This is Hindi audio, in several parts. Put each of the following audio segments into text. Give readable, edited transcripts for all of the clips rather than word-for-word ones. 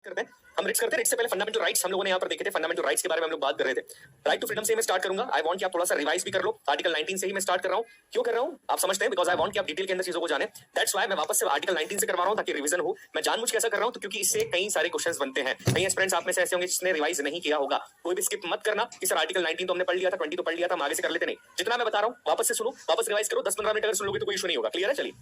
करते हैं हम रिट्स करते हैं। रिट्स से पहले फंडामेंटल राइट्स हम लोगों ने यहाँ पर देखे थे। फंडामेंटल राइट्स के बारे में हम लोग बात कर रहे थे। राइट टू फ्रीडम से मैं स्टार्ट करूंगा। आई वांट कि आप थोड़ा सा रिवाइज भी कर लो। आर्टिकल 19 से ही मैं स्टार्ट कर रहा हूँ। क्यों कर रहा हूँ आप समझते हैं? बिकॉज आई वांट कि आप डिटेल के अंदर चीजों को जाने। दैट्स व्हाई मैं वापस से आर्टिकल 19 से करवा रहा हूँ ताकि रिवीजन हो। मैं जानबूझ के ऐसा कर रहा हूँ तो क्योंकि इससे कई सारे क्वेश्चंस बनते हैं। कई एस्पिरेंट्स आप में से ऐसे होंगे जिसने रिवाइज नहीं किया होगा। कोई भी स्किप मत करना कि सर आर्टिकल 19 तो हमने पढ़ लिया था, 20 तो पढ़ लिया था, हम आगे से कर लेते नहीं। जितना मैं बता रहा हूँ वापस से सुनो, वापस रिवाइज करो। 10-15 मिनट अगर सुन लोगे तो कोई इशू नहीं होगा। क्लियर है? चलिए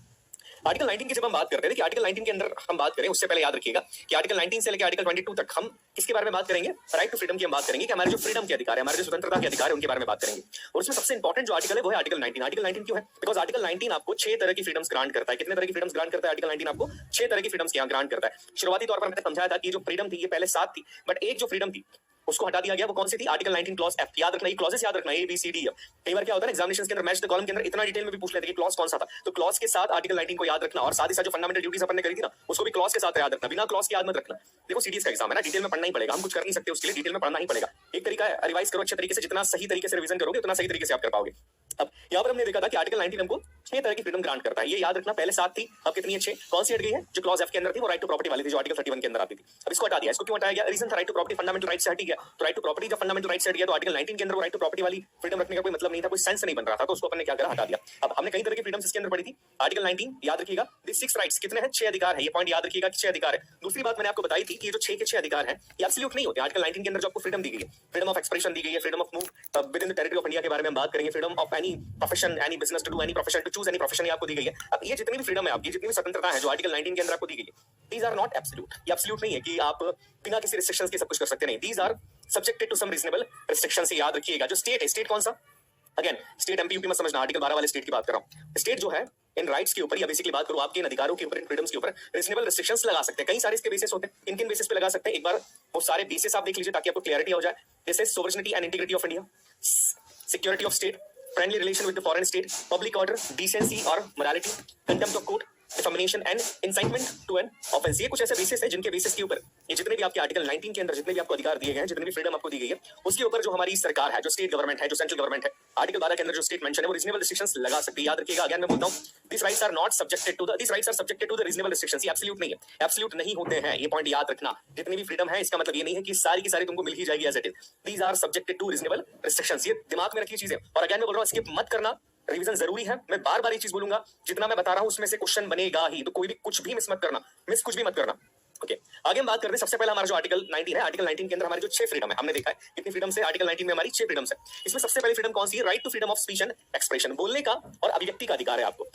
आर्टिकल 19 की जब हम बात करते हैं कि आर्टिकल 19 के अंदर हम बात करें उससे पहले याद रखिएगा कि आर्टिकल 19 से लेकर आर्टिकल 22 तक हम किसके बारे में बात करेंगे? राइट टू फ्रीडम की हम बात करेंगे कि हमारे जो फ्रीडम के अधिकार है, हमारे जो स्वतंत्रता के अधिकार है उनके बारे में बात करेंगे। और उसमें सबसे इंपॉर्टेंट जो आर्टिकल है वो है आर्टिकल 19। आर्टिकल 19 क्यों है? बिकॉज आर्टिकल 19 आपको 6 तरह की फ्रीडम्स ग्रांट करता है। कितने तरह की फ्रीडम्स ग्रांट करता है आर्टिकल 19? आपको 6 तरह की फ्रीडम्स ग्रांट करता है। शुरुआती तौर पर मैंने समझाया था कि जो फ्रीडम थी ये पहले 7 थी, बट एक जो फ्रीडम थी उसको हटा दिया गया। वो कौन सी थी? Article 19 clause F. याद रखना, ये क्लॉजेस याद रखना, A B C D F. कई बार क्या होता है एग्जामिनेशन के अंदर मैच द कॉलम के अंदर इतना डिटेल में भी पूछ लेते हैं कि क्लॉज कौन सा था। तो क्लॉज के साथ आर्टिकल 19 को याद रखना और साथ ही साथ जो फंडामेंटल ड्यूटीज अपन ने करी थी ना उसको भी क्लॉज के साथ याद रखना। बिना क्लॉज के याद मत रखना। देखो सीडीएस का एग्जाम है ना, डिटेल में पढ़ना ही पड़ेगा। हम कुछ कर नहीं सकते, उसके लिए डिटेल में पढ़ना ही पड़ेगा। एक तरीका है रिवाइज करो अच्छे तरीके से। जितना सही तरीके से रिवीजन करोगे उतना सही तरीके से आप कर पाओगे। अब यहाँ पर हमने देखा था कि आर्टिकल 19 हमको 6 तरह की फ्रीडम ग्रांट करता है। ये याद रखना, पहले 7 थी, अब कितनी है? 6। कौन सी हट गई है? जो क्लॉज एफ के अंदर थी वो राइट टू प्रॉपर्टी वाली थी, जो आर्टिकल 31 के अंदर आती थी। अब इसको हटा दिया। इसको क्यों हटाया गया? रीजन था right to property fundamental right से हट गया। तो राइट टू प्रॉपर्टी जब फंडामेंटल राइट से हट गया तो आर्टिकल 19 के अंदर वो राइट टू प्रॉपर्टी वाली फ्रीडम रखने का कोई मतलब नहीं था, कोई सेंस नहीं बन रहा था। तो उसको अपन ने क्या करा? हटा दिया। अब हमने कई तरह की फ्रीडम्स इसके अंदर पढ़ी थी। आर्टिकल 19 याद रखिएगा, द 6 राइट्स कितने हैं? 6 अधिकार है। ये पॉइंट याद रखिएगा कि 6 अधिकार है। दूसरी बात मैंने आपको बताई थी कि ये जो 6 के 6 अधिकार है ये एब्सोल्यूट नहीं होते। आर्टिकल 19 के अंदर जो आपको फ्रीडम दी गई है, फ्रीडम ऑफ एक्सप्रेशन दी गई है, freedom of move within the territory of India के बारे में हम बात करेंगे, freedom of any profession, any business to do any profession, to choose any profession आपको दी गई है। अब ये जितनी भी फ्रीडम है आपकी, जितनी भी स्वतंत्रता है जो आर्टिकल 19 के अंदर आपको दी गई है, दीज आर नॉट एब्सोल्यूट। ये एब्सोल्यूट नहीं है कि आप बिना किसी रिस्ट्रिक्शंस के सब कुछ कर सकते नहीं। These are subjected to some reasonable restrictions. याद रखिएगा। जो स्टेट है, स्टेट कौन सा? अगेन स्टेट एमपी यूपी मत समझना, आर्टिकल 12 वाले स्टेट की बात कर रहा हूं। स्टेट जो है इन राइट्स के ऊपर या बेसिकली बात करूं आपके इन अधिकारों के ऊपर, इन फ्रीडम्स के ऊपर रीजनेबल रिस्ट्रिक्शंस लगा सकते हैं। कई सारे इसके बेसिस होते हैं। किन बेसिस पे लगा सकते हैं? एक बार वो सारे बेसिस आप देख लीजिए ताकि आपको क्लैरिटी हो जाए। जैसे sovereignty and integrity of India, security of state, friendly relation with the foreign state, public order, decency और morality, contempt of court, defamation and incitement to an offence. ये कुछ ऐसे बेसिस है जिनके बेसिस के ऊपर ये जितने भी आपके आर्टिकल 19 के अंदर जितने भी आपको अधिकार दिए गए हैं, जितने भी फ्रीडम आपको दी गई है, उसके ऊपर जो हमारी सरकार है, जो स्टेट गवर्नमेंट है, जो सेंट्रल गवर्नमेंट है, आर्टिकल 12 के अंदर जो स्टेट मेंशन है वो रीजनेबल रिस्ट्रिक्शंस लगा सकती है। याद रखिएगा। अगेन मैं बोलता हूं, this rights are not subjected to the, this rights are subjected to the reasonable restrictions. ये एब्सोल्यूट नहीं है, एब्सोल्यूट नहीं होते हैं। ये पॉइंट याद रखना। जितनी भी फ्रीडम है इसका मतलब ये नहीं है कि सारी की सारी तुमको मिल ही जाएगी as it is. These are subjected to reasonable restrictions. ये दिमाग में रखिए चीजें। और अगेन मैं बोल रहा हूं स्किप मत करना, रिवीजन जरूरी है। मैं बार बार ये चीज बोलूंगा, जितना मैं बता रहा हूं उसमें से क्वेश्चन बनेगा ही, तो कोई भी कुछ भी मिस मत करना, मिस कुछ भी मत करना। ओके आगे हम बात करते हैं। सबसे पहला हमारा जो आर्टिकल 19 है, आर्टिकल 19 के अंदर हमारी जो 6 फ्रीडम है, हमने देखा है कितनी फ्रीडम है आर्टिकल 19 में हमारी 6 फ्रीडम्स है। इसमें सबसे पहली फ्रीडम कौन सी है? Right to freedom of speech and expression. बोलने का और अभिव्यक्ति का अधिकार है आपको।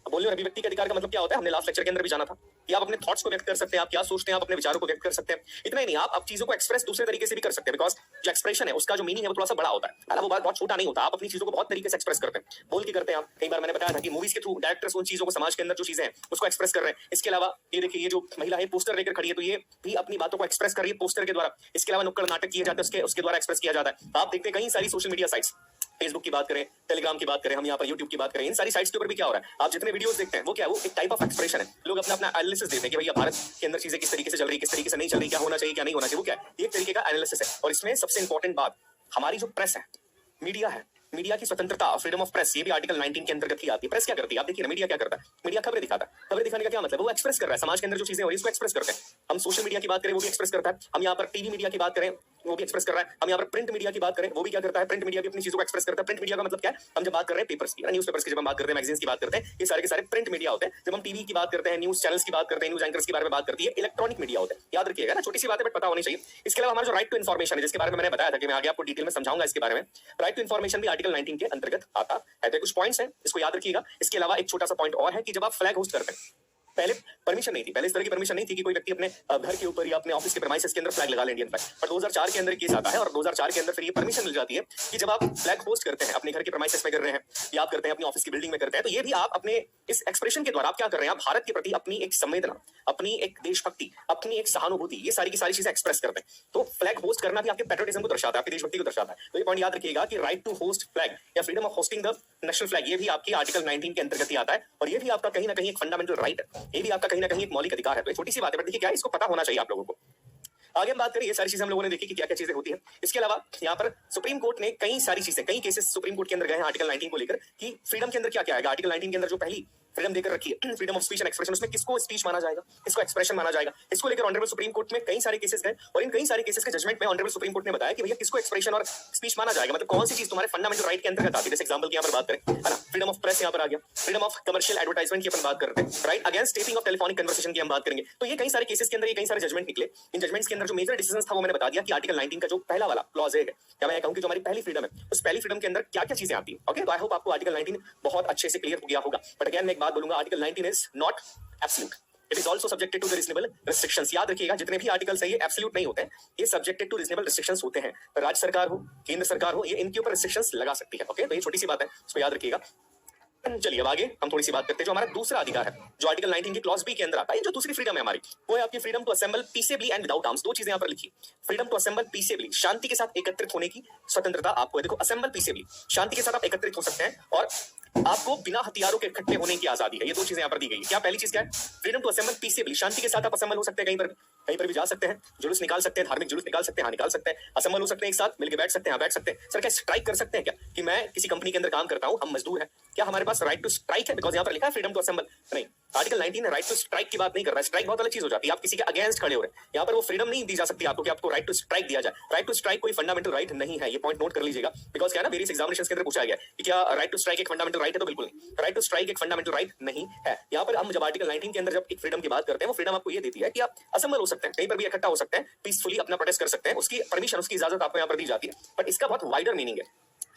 बोलने और अभिव्यक्ति का अधिकार का मतलब क्या होता है? हमने लास्ट लेक्चर के अंदर भी जाना था कि आप अपने थॉट्स को व्यक्त कर सकते हैं, आप क्या सोचते हैं, आप अपने विचारों को व्यक्त कर सकते हैं। इतना ही नहीं, आप चीजों को एक्सप्रेस दूसरे तरीके से भी कर सकते हैं। बिकॉज जो एक्सप्रेशन है उसका जो मीनिंग है वो थोड़ा सा बड़ा होता है, वो बात बहुत छोटा नहीं होता। आप अपनी चीजों को बहुत तरीके से एक्सप्रेस करते हैं। बोल के करते हैं आप। कई बार मैंने बताया था कि मूवीज के थ्रू डायरेक्टर्स उन चीजों को, समाज के अंदर जो चीजें हैं उसको एक्सप्रेस कर रहे हैं। इसके अलावा ये देखिए, ये जो महिला है पोस्टर लेकर खड़ी है, तो ये भी अपनी बातों को एक्सप्रेस कर रही है पोस्टर के द्वारा। इसके अलावा नुक्कड़ नाटक किए जाते हैं, उसके द्वारा एक्सप्रेस किया जाता है। आप देखते हैं कई सारी सोशल मीडिया साइट्स, फेसबुक की बात करें, टेलीग्राम की बात करें, हम यहाँ पर यूट्यूब की बात करें, इन सारी साइट्स के ऊपर भी क्या हो रहा है? आप जितने वीडियोस देखते हैं वो क्या है? वो एक टाइप ऑफ एक्सप्रेशन है। लोग अपना अपना एनालिसिस देते हैं कि भैया भारत के अंदर चीजें किस तरीके से चल रही है, किस तरीके से नहीं चल रही, क्या होना चाहिए, क्या नहीं होना चाहिए। वो क्या है? एक तरीके का एनालिसिस है। और इसमें सबसे इंपॉर्टेंट बात, हमारी जो प्रेस है, मीडिया है, मीडिया की स्वतंत्रता, फ्रीडम ऑफ प्रेस, ये भी आर्टिकल 19 के अंतर्गत ही आती है। प्रेस क्या करती है? आप देखिए ना, मीडिया क्या करता है? मीडिया खबरें दिखाता है। खबरें दिखाने का क्या मतलब? वो एक्सप्रेस कर रहा है समाज के अंदर जो चीजें हो रही है उसको एक्सप्रेस करते हैं। हम सोशल मीडिया की बात करें वो भी एक्सप्रेस करता है। हम यहाँ पर टीवी मीडिया की बात करें वो भी एक्सप्रेस कर रहा है। हम यहाँ पर प्रिंट मीडिया की बात करें वो भी क्या करता है? प्रिंट मीडिया भी अपनी चीजों को एक्सप्रेस करता है। प्रिंट मीडिया का मतलब क्या है? हम जब बात कर रहे हैं पेपर्स की, न्यूज़ पेपर्स की, जब हम बात करते हैं, मैगजीन्स की बात करते हैं, ये सारे के सारे प्रिंट मीडिया होते हैं। जब हम टीवी की बात करते हैं, न्यूज चैनल्स की बात करते हैं, न्यूज एंकर्स के बारे में बात करती है, इलेक्ट्रॉनिक मीडिया होते हैं। याद रखिएगा ना, छोटी सी बात है बट पता होनी चाहिए। इसके अलावा हमारा जो राइट टू इन्फॉर्मेशन है, जिसके बारे में मैंने बताया था कि मैं आगे आपको डिटेल में समझाऊंगा इसके बारे में। राइट टू इन्फॉर्मेशन भी आर्टिकल 19 के अंतर्गत आता है। तो कुछ पॉइंट्स हैं, इसको याद रखिएगा। इसके अलावा एक छोटा सा पॉइंट और है कि जब आप फ्लैग होस्ट करते हैं, पहले परमिशन नहीं थी, पहले इस तरह की परमिशन नहीं थी कि कोई व्यक्ति अपने घर के ऊपर या अपने ऑफिस के प्रेमाइसेस के अंदर फ्लैग लगा ले, इंडियन फ्लैग। पर 2004 के अंदर केस आता है और 2004 के अंदर फिर ये परमिशन मिल जाती है कि जब आप फ्लैग होस्ट करते हैं, अपने घर के प्रेमाइसेस में कर रहे हैं या आप करते हैं अपनी ऑफिस की बिल्डिंग में करते हैं, तो ये भी आप अपने इस एक्सप्रेशन के द्वारा आप क्या कर रहे हैं? आप भारत के प्रति अपनी एक संवेदना, अपनी एक देशभक्ति, अपनी एक सहानुभूति, ये सारी की सारी चीजें एक्सप्रेस करते हैं। तो फ्लैग होस्ट करना भी आपके पैट्रियटिज्म को दर्शाता है, आपकी देशभक्ति को दर्शाता है। तो ये पॉइंट याद रखिएगा कि राइट टू होस्ट फ्लैग या freedom of hosting the national flag, ये भी आपकी आर्टिकल 19 के अंतर्गत ही आता है। और ये भी आपका कहीं ना कहीं एक फंडामेंटल राइट है, ये भी आपका कहीं ना कहीं एक मौलिक अधिकार है। तो छोटी सी बात है, देखिए क्या है, इसको पता होना चाहिए आप लोगों को। आगे हम बात करें, ये सारी चीजें हम लोगों ने देखी कि क्या क्या चीजें होती है। इसके अलावा यहाँ पर सुप्रीम कोर्ट ने कई सारी चीजें, कई केसेस सुप्रीम कोर्ट के अंदर गए हैं आर्टिकल 19 को लेकर कि फ्रीडम के अंदर क्या क्या आएगा। आर्टिकल 19 के अंदर जो पहली फ्रीडम देकर रखी है, freedom of speech and expression, उसमें किसको स्पीच माना जाएगा, किसको एक्सप्रेशन माना जाएगा। इसको लेकर ऑनरेबल सुप्रीम कोर्ट में कई सारे केसेस गए और इन कई सारे केसेस के जजमेंट में ऑनरेबल सुप्रीम कोर्ट ने बताया कि भैया किसको एक्सप्रेशन और स्पीच माना जाएगा, मतलब कौन सी चीज तुम्हारे फंडामेंटल राइट के अंतर्गत आती है। जैसे एग्जांपल की यहाँ पर बात करें, है ना, फ्रीडम ऑफ प्रेस यहाँ पर आ गया, फ्रीडम ऑफ कमर्शियल एडवर्टाइजमेंट की अपन बात करते हैं, right against tapping of telephonic conversation की हम बात करेंगे। तो ये कई सारे केसेस के अंदर ये कई सारे जजमेंट निकले। इन जजमेंट्स के अंदर जो मेजर डिसीजन था वो मैंने बता दिया कि आर्टिकल 19 का जो पहला वाला क्लॉज है, या मैं कहूं कि जो हमारी पहली फ्रीडम है, उस पहली फ्रीडम के अंदर क्या क्या चीजें आती है। ओके, तो आई होप आपको आर्टिकल 19 बहुत अच्छे से क्लियर हो गया होगा। बट अगेन मैं एक बात बोलूंगा, article 19 is not absolute, it is also subjected to the reasonable restrictions. याद रखिएगा, जितने भी आर्टिकल्स है ये एब्सोल्यूट नहीं होते हैं, ये सब्जेक्टेड टू रीजनेबल रिस्ट्रिक्शंस होते हैं। राज्य सरकार हो, केंद्र सरकार हो, ये इनके ऊपर रिस्ट्रिक्शंस लगा सकती है। ओके, तो ये छोटी सी बात है, इसको याद रखिएगा। चलिए अब आगे हम थोड़ी सी बात करते हैं जो हमारा दूसरा अधिकार है, जो आर्टिकल 19 की क्लॉज बी के अंदर आता है। जो दूसरी फ्रीडम है हमारी, वो है आपकी freedom to assemble peaceably and without arms. दो चीजें यहाँ पर लिखी, फ्रीडम टू असेंबल पीसेबली, शांति के साथ एकत्रित होने की स्वतंत्रता आपको है। देखो, असेंबल पीसेबली, शांति के साथ आप एकत्रित हो सकते हैं और आपको बिना हथियारों के इकट्ठे होने की आजादी है। ये दो चीजें यहाँ पर दी गई है। क्या पहली चीज क्या है? फ्रीडम टू असेंबल पीसेबली, शांति के साथ आप असेंबल हो सकते हैं, कहीं पर भी जा सकते हैं, जुलूस निकाल सकते हैं, धार्मिक जुलूस निकाल सकते हैं, हाँ निकाल सकते हैं, असेंबल हो सकते हैं, एक साथ मिलकर बैठ सकते हैं, हाँ बैठ सकते हैं। सर क्या स्ट्राइक कर सकते हैं क्या? कि मैं किसी कंपनी के अंदर काम करता हूं, हम मजदूर हैं, क्या हमारे पास राइट टू स्ट्राइक है? बिकॉज यहाँ पर लिखा है फ्रीडम टू असेंबल। नहीं, आर्टिकल 19 राइट टू स्ट्राइक की बात नहीं कर रहा है। स्ट्राइक बहुत अलग चीज हो जाती है, आप किसी के अगेंस्ट खड़े हो रहे हैं। यहाँ पर वो फ्रीडम नहीं दी जा सकती आपको कि आपको राइट टू स्ट्राइक दिया जाए। राइट टू स्ट्राइक कोई फंडामेंटल राइट नहीं है, ये पॉइंट नोट कर लीजिएगा। बिकॉज क्या है ना, वेरियस एग्जामिनेशंस के अंदर पूछा गया कि क्या राइट टू स्ट्राइक एक फंडामेंटल राइट है, तो बिल्कुल नहीं, राइट टू स्ट्राइक एक फंडामेंटल राइट नहीं है। यहाँ पर हम जब आर्टिकल 19 के अंदर जब एक फ्रीडम की बात करते हैं, वो फ्रीडम आपको ये देती है कि आप असेंबल हो सकते हैं, कहीं पर भी इकट्ठा हो सकते हैं, पीसफुली अपना प्रोटेस्ट कर सकते हैं, उसकी परमिशन, उसकी इजाजत आपको यहाँ पर दी जाती है। बट इसका बहुत वाइडर मीनिंग है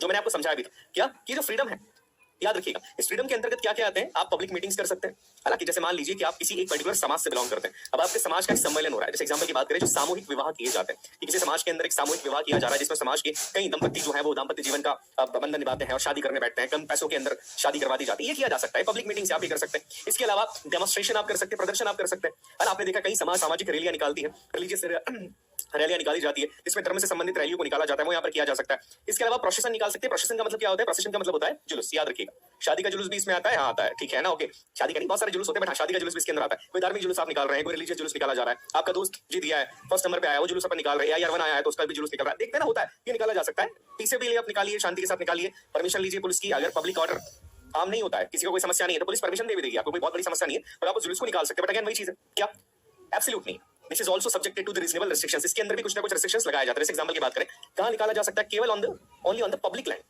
जो मैंने आपको समझाया भी था। क्या कि जो फ्रीडम है, याद रखिएगा, इस फ्रीडम के अंतर्गत क्या क्या आते हैं? आप पब्लिक मीटिंग्स कर सकते हैं। हालांकि जैसे मान लीजिए कि आप किसी एक पर्टिकुलर समाज से बिलोंग करते हैं, अब आपके समाज का एक सम्मेलन हो रहा है। जैसे एग्जांपल की बात करें, जो सामूहिक विवाह किए जाते हैं, कि किसी समाज के अंदर एक सामूहिक विवाह किया जा रहा है जिसमें समाज के कई दंपति जो है वो दाम्पत्य जीवन का बंधन निभाते हैं और शादी करने बैठते हैं, कम पैसों के अंदर शादी करवा दी जाती है। ये किया जा सकता है, पब्लिक मीटिंग से आप भी कर सकते हैं। इसके अलावा डेमोन्स्ट्रेशन आप कर सकते हैं, प्रदर्शन आप कर सकते हैं। आपने देखा कई समाज सामाजिक रैलियां निकालती है, रिलीजियस रैलियां निकाली जाती है जिसमें धर्म से संबंधित रैलियों को निकाला जाता है, वो यहाँ पर किया जा सकता है। इसके अलावा प्रोसेशन निकाल सकते हैं। प्रोसेशन का मतलब क्या होता है? प्रोसेशन का मतलब होता है जुलूस। याद रखिएगा, शादी का जुलूस भी इसमें आता है, हाँ आता है, ठीक है ना। ओके, शादी का नहीं, बहुत सारे जुलूस होते हैं, बट शादी का जुलूस भी इसके अंदर आता है। कोई धार्मिक जुलूस आप निकाल रहे हैं, कोई रिलीजियस जुलूस निकाला जा रहा है, आपका दोस्त जीत गया है, फर्स्ट नंबर पे आया, वो जुलूस अपन निकाल रहे हैं, या यार आया है तो उसका भी जुलूस निकल रहा है, देखते ना, होता है, ये निकाला जा सकता है। पीछे भी आप निकालिए, शांति के साथ निकालिए, परमिशन लीजिए पुलिस की। अगर पब्लिक ऑर्डर काम नहीं होता है, किसी को कोई समस्या नहीं है, तो पुलिस परमिशन दे भी देगी आपको, कोई बहुत बड़ी समस्या नहीं है, और आप उस जुलूस को निकाल सकते हैं। बट अगेन वही चीज है, क्या एब्सोल्यूट नहीं, this is also subjected to the reasonable restrictions. इसके अंदर भी कुछ ना कुछ रिस्ट्रिक्शंस लगाए जाते हैं। जैसे एग्जांपल की बात करें, कहां निकाला जा सकता है? केवल only on the public land,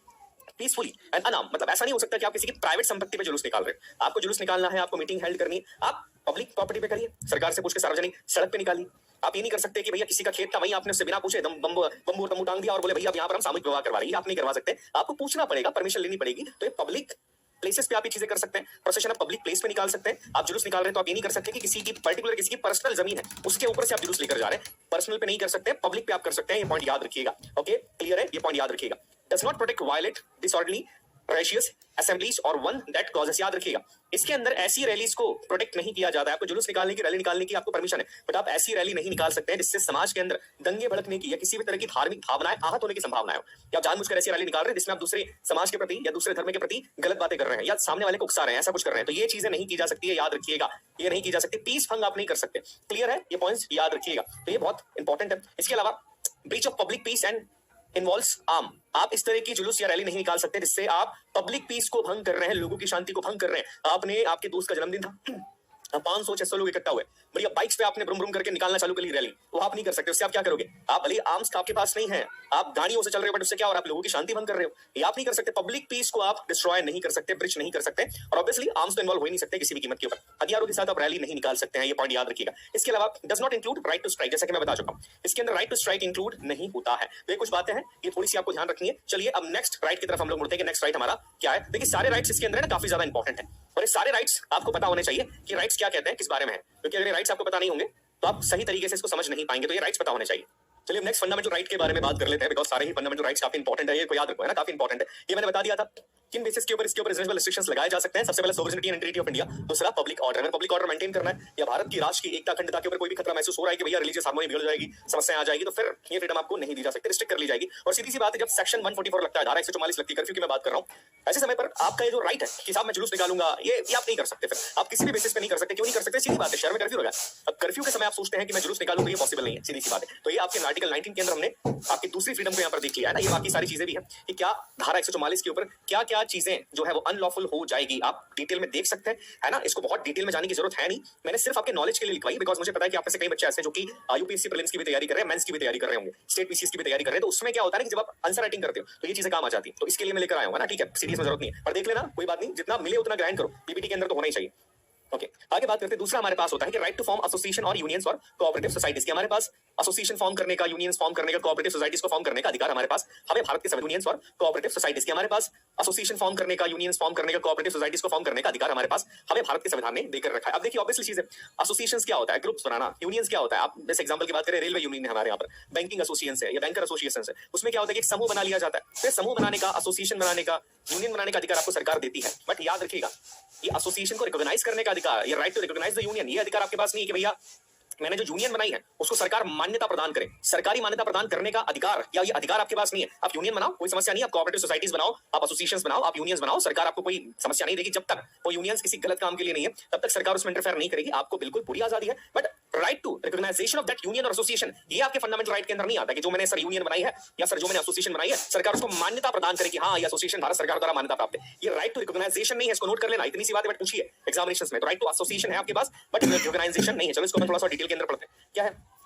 peacefully and अनाम। मतलब ऐसा नहीं हो सकता कि आप किसी की प्राइवेट संपत्ति पे जुलूस निकाल रहे हैं। आपको जुलूस निकालना है, आपको मीटिंग हेल्ड करनी है, आप पब्लिक प्रॉपर्टी पे करिए, सरकार से पूछ के सार्वजनिक सड़क पे निकालिए। आप ये नहीं कर सकते कि भैया किसी का खेत था, वहीं आपने उससे बिना पूछे बम्बू तम्बू टांग दिया और बोले भैया अब यहाँ पर हम सामूहिक विवाह करवा रहे हैं। आप नहीं करवा सकते, आपको पूछना पड़ेगा, परमिशन लेनी पड़ेगी। तो ये पब्लिक प्लेसेस पे आप ये चीजें कर सकते हैं। प्रोसेशन आप पब्लिक प्लेस पे निकाल सकते हैं। आप जुलूस निकाल रहे हैं तो आप ये नहीं कर सकते कि किसी की पर्टिकुलर, किसी की पर्सनल जमीन है उसके ऊपर से आप जुलूस लेकर जा रहे हैं। पर्सनल पे नहीं कर सकते, पब्लिक पे आप कर सकते हैं। ये पॉइंट याद रखिएगा। ओके, क्लियर है? ये पॉइंट याद रखिएगा। Does not protect violent disorderly riotous assemblies और वन दैट कॉजेस। याद रखिएगा, इसके अंदर ऐसी रैलीज को प्रोटेक्ट नहीं किया जाता है। आपको जुलूस निकालने की, रैली निकालने की आपको परमिशन है, बट आप ऐसी रैली नहीं निकाल सकते हैं जिससे समाज के अंदर दंगे भड़कने की या किसी भी तरह की धार्मिक भावनाएं आहत होने की संभावना हो। या आप जानबूझकर ऐसी रैली निकाल रहे हैं जिसमें आप दूसरे समाज के प्रति या दूसरे धर्म के प्रति गलत बातें कर रहे हैं या सामने वाले को उकसा रहे हैं, ऐसा कुछ कर रहे हैं, तो ये चीजें नहीं की जा सकती है। याद रखिएगा, ये नहीं की जा सकती। पीस भंग आप नहीं कर सकते। क्लियर है? ये पॉइंट्स याद रखिएगा, तो ये बहुत इंपॉर्टेंट है। इसके अलावा breach of public piece and involves arm. आप इस तरह की जुलूस या रैली नहीं निकाल सकते जिससे आप पब्लिक पीस को भंग कर रहे हैं, लोगों की शांति को भंग कर रहे हैं। आपने, आपके दोस्त का जन्मदिन था, 500-600 लोग इकट्ठा हुए, बढ़िया बाइक्स पे आपने ब्रुम ब्रुम करके निकालना चालू कर ली रैली, वो आप नहीं कर सकते। उससे आप क्या करोगे? आप भले आर्म्स आपके पास नहीं है, आप गाड़ियों से चल रहे हो, बट उससे क्या हो रहा है? आप लोगों की शांति भंग कर रहे हो। ये आप नहीं कर सकते। पब्लिक पीस को आप डिस्ट्रॉय नहीं कर सकते, ब्रिच नहीं कर सकते, और ऑब्वियसली आर्म्स तो इन्वॉल्व हो ही नहीं सकते किसी भी कीमत के ऊपर। हथियारों के साथ आप रैली नहीं निकाल सकते हैं, ये पॉइंट याद रखिएगा। इसके अलावा does not include right to strike, जैसा कि मैं बता चुका हूं, इसके अंदर राइट टू स्ट्राइक इंक्लूड नहीं होता है। तो ये कुछ बातें हैं, ये थोड़ी सी आपको ध्यान रखनी है। चलिए अब नेक्स्ट राइट की तरफ हम लोग मुड़ते हैं कि नेक्स्ट राइट हमारा क्या है। देखिए, सारे राइट्स इसके अंदर है ना काफी ज्यादा इंपॉर्टेंट है, और ये सारे राइट्स आपको पता होने चाहिए कि राइट्स क्या कहते हैं, किस बारे में है, क्योंकि अगर राइट्स आपको पता नहीं होंगे तो आप सही तरीके से इसको समझ नहीं पाएंगे। तो ये राइट्स पता होने चाहिए। चलिए नेक्स्ट फंडामेंटल राइट के बारे में बात कर लेते हैं, बिकॉज़ सारे ही फंडामेंटल राइट्स काफी इंपॉर्टेंट है, ये को याद रखो, है ना, काफी इंपॉर्टेंट है। ये मैंने बता दिया था किन बेसिस के ऊपर इसके ऊपर रीजनेबल रिस्ट्रिक्शंस लगाए जा सकते हैं। सबसे पहले sovereignty and integrity of India, दूसरा पब्लिक ऑर्डर। अगर पब्लिक ऑर्डर मेंटेन करना है या भारत की राष्ट्र की एकता अखंडता के ऊपर कोई भी खतरा महसूस हो रहा है कि भैया रिलीजियस हार्मनी बिगड़ जाएगी, समस्याएं आ जाएगी, तो फिर ये फ्रीडम आपको नहीं दी जा सकती, रिस्ट्रिक्ट कर ली जाएगी। और सीधी सी बात है, जब सेक्शन 144 लगता है, धारा 144 लगती है, कर्फ्यू की मैं बात कर रहा हूं, ऐसे समय पर आपका ये जो राइट है कि साहब मैं जुलूस निकालूंगा, ये आप नहीं कर सकते। फिर आप किसी भी बेसिस पे नहीं कर सकते। क्यों नहीं कर सकते? सीधी बात है, शहर में कर्फ्यू लगा। अब कर्फ्यू के समय आप सोचते हैं कि मैं जुलूस निकालूं, तो ये पॉसिबल नहीं है, सीधी सी बात है। तो ये आपके आर्टिकल 19 के अंदर हमने आपकी दूसरी फ्रीडम को यहाँ पर देख लिया है ना। ये बाकी सारी चीजें भी है कि क्या धारा 144 के ऊपर क्या क्या क्या चीजें जो है वो अनलॉफुल हो जाएगी, आप डिटेल में देख सकते हैं, है ना। इसको बहुत डिटेल में जाने की जरूरत है नहीं, मैंने सिर्फ आपके नॉलेज के लिए लिखवाई, बिकॉज मुझे पता है कि आप में से कई बच्चे ऐसे जो कि यूपीएससी प्रीलिम्स की भी तैयारी कर रहे हैं, मेंस की भी तैयारी कर रहे होंगे, स्टेट पीसीएस की भी तैयारी कर रहे हैं, तो उसमें क्या होता है कि जब आप आंसर राइटिंग करते हो तो ये चीजें काम आ जाती है, तो इसके लिए मैं लेकर आया हूं ना। ठीक है, सीरियस में जरूरत नहीं है, पर देख लेना, कोई बात नहीं, जितना मिले उतना ग्राइंड करो, पीपीटी के अंदर तो होना ही चाहिए। ओके, आगे बात करते हैं। दूसरा हमारे पास होता है कि राइट टू फॉर्म एसोसिएशन और यूनियंस और कोऑपरेटिव सोसाइटीज की, हमारे पास एसोसिएशन फॉर्म करने का, यूनियंस फॉर्म करने का, कोऑपरेटिव सोसाइटीज को फॉर्म करने का अधिकार हमारे पास, हमें भारत के संविधान, यूनियंस और कोऑपरेटिव सोसाइटीज की, हमारे पास एसोसिएशन फॉर्म करने का, यूनियंस फॉर्म करने का, कोऑपरेटिव सोसाइटीज को फॉर्म करने का अधिकार हमारे पास, हमें भारत के संविधान ने देकर रखा है। अब देखिए ऑब्वियसली चीज है, एसोसिएशंस क्या होता है, ग्रुप्स बनाना, यूनियंस क्या होता है, आप जैसे एग्जांपल की बात करें, रेलवे यूनियन है हमारे यहाँ पर, बैंकिंग एसोसिएशन है या बैंकर एसोसिएशन है, उसमें क्या होता है कि एक समूह बना लिया जाता है, फिर समूह बनाने का, एसोसिएशन बनाने का, यूनियन बनाने का अधिकार आपको सरकार देती है। बट याद रखिएगा, ये एसोसिएशन को रिकॉग्नाइज करने का अधिकार, ये right to recognise the union, ये अधिकार आपके पास नहीं है कि भैया मैंने जो यूनियन बनाई है उसको सरकार मान्यता प्रदान करे, सरकारी मान्यता प्रदान करने का अधिकार या ये अधिकार आपके पास नहीं है। आप यूनियन बनाओ, कोई समस्या नहीं, आप कोऑपरेटिव सोसाइटीज बनाओ, आप एसोसिएशंस बनाओ, आप यूनियंस बनाओ, सरकार आपको कोई समस्या नहीं देगी। जब तक वो यूनियंस किसी गलत काम के लिए नहीं है तब तक सरकार उसमें इंटरफेयर नहीं करेगी, आपको बिल्कुल पूरी आजादी है। But right to recognisation of that union और एसोसिएशन, ये आपके फंडामेंटल राइट के अंदर नहीं आता कि जो मैंने सर यूनियन बनाई है या सर जो मैंने एसोसिएशन बनाई है, सरकार उसको मान्यता प्रदान करे कि हाँ ये एसोसिएशन भारत सरकार द्वारा मान्यता प्राप्त है। ये राइट टू रिकॉग्नाइजेशन नहीं है, इसको नोट कर लेना, इतनी सी बात है, बट पूछिए एग्जामिनेशन में। तो राइट टू एसोसिएशन है आपके पास, बट रिकॉग्नाइजेशन नहीं है। चलो इसको थोड़ा सा डिटेल के अंदर पढ़ते हैं। क्या है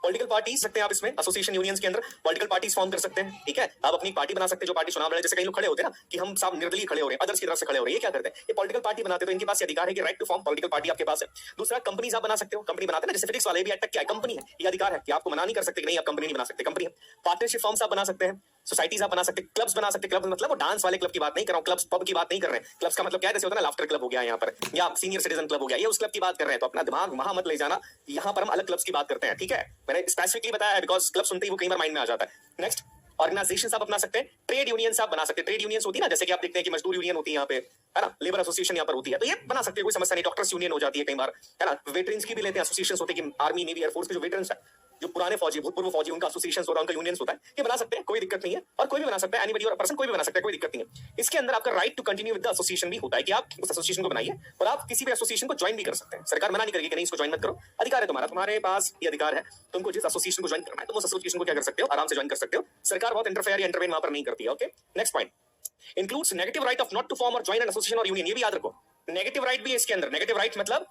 पॉलिटिकल पार्टी सकते हैं आप इसमें, एसोसिएशन यूनियंस के अंदर पॉलिटिकल पार्टीज फॉर्म कर सकते हैं। ठीक है, आप अपनी पार्टी बना सकते हैं, जो पार्टी चुनाव लड़े, जैसे कई लोग खड़े होते हैं ना कि हम सब निर्दलीय खड़े हो रहे हैं, अदर्स की तरफ से खड़े हो रहे हैं, ये क्या करते हैं, ये पॉलिटिकल पार्टी बनाते हैं। तो इनके पास ये अधिकार है कि right to form political party आपके पास है। दूसरा, कंपनीज आप बना सकते हो, कंपनी बनाते हैं ना, जैसे फिजिक्स वाले भी एड तक क्या है, कंपनी है, ये अधिकार है कि आपको मना नहीं कर सकते कि नहीं आप कंपनी नहीं बना सकते, कंपनी है। पार्टनरशिप फॉर्म्स आप बना सकते हैं, सोसाइटीज आप बना सकते हैं, क्लब्स बना सकते हैं। क्लब मतलब वो डांस वाले क्लब की बात नहीं कर रहा हूं, क्लब्स पब की बात नहीं कर रहे हैं। क्लब्स का मतलब क्या है, जैसे होता है ना लाफ्टर क्लब हो गया यहाँ पर, या सीनियर सिटीजन क्लब हो गया, ये उस क्लब की बात कर रहे हैं। तो अपना दिमाग वहां मत ले जाना, यहाँ पर हम अलग क्लब्स की बात करते हैं। ठीक है, मैंने स्पेसिफिकली बताया है बिकॉज क्लब सुनते ही वो कई बार माइंड में आ जाता है। नेक्स्ट, ऑर्गेनाइजेशन आप अपना सकते हैं, ट्रेड यूनियंस आप बना सकते हैं। ट्रेड यूनियंस होती है ना, जैसे कि आप देखते हैं कि मजदूर यूनियन होती है यहाँ पे, है ना, लेबर एसोसिएशन यहाँ पर होती है, तो ये बना सकते हैं, कोई समस्या नहीं। डॉक्टर्स यूनियन हो जाती है कई बार, है ना, वेटरन्स की भी लेते हैं एसोसिएशन होते हैं कि आर्मी नेवी एयरफोर्स के जो वेटरन्स है, जो पुराने फौजी भूतपूर्व फौजी, उनका एसोसिएशन होता है, उनका यूनियंस होता है, ये बना सकते हैं, कोई दिक्कत नहीं है। और कोई भी बना सकता है, एनीबॉडी और पर्सन कोई भी बना सकता है, कोई दिक्कत नहीं है। इसके अंदर आपका right to continue with the association भी होता है कि आप उस एसोसिएशन को बनाइए और आप किसी भी एसोसिएशन को ज्वाइन भी कर सकते हैं। सरकार मना नहीं करेगी कि नहीं इसको ज्वाइन मत करो, अधिकार है तुम्हारा, तुम्हारे पास ये अधिकार है। तुमको जिस एसोसिएशन को ज्वाइन करना है तुम उस एसोसिएशन को क्या कर सकते हो, आराम से ज्वाइन कर सकते हो। सरकार बहुत इंटरफेयर या इंटरवेन वहां पर नहीं करती है। Okay, next point, includes negative right of not to form और ज्वाइन एन एसोसिएशन और यूनियन, ये भी याद रखो। नेगेटिव राइट भी है इसके अंदर। नेगेटिव राइट मतलब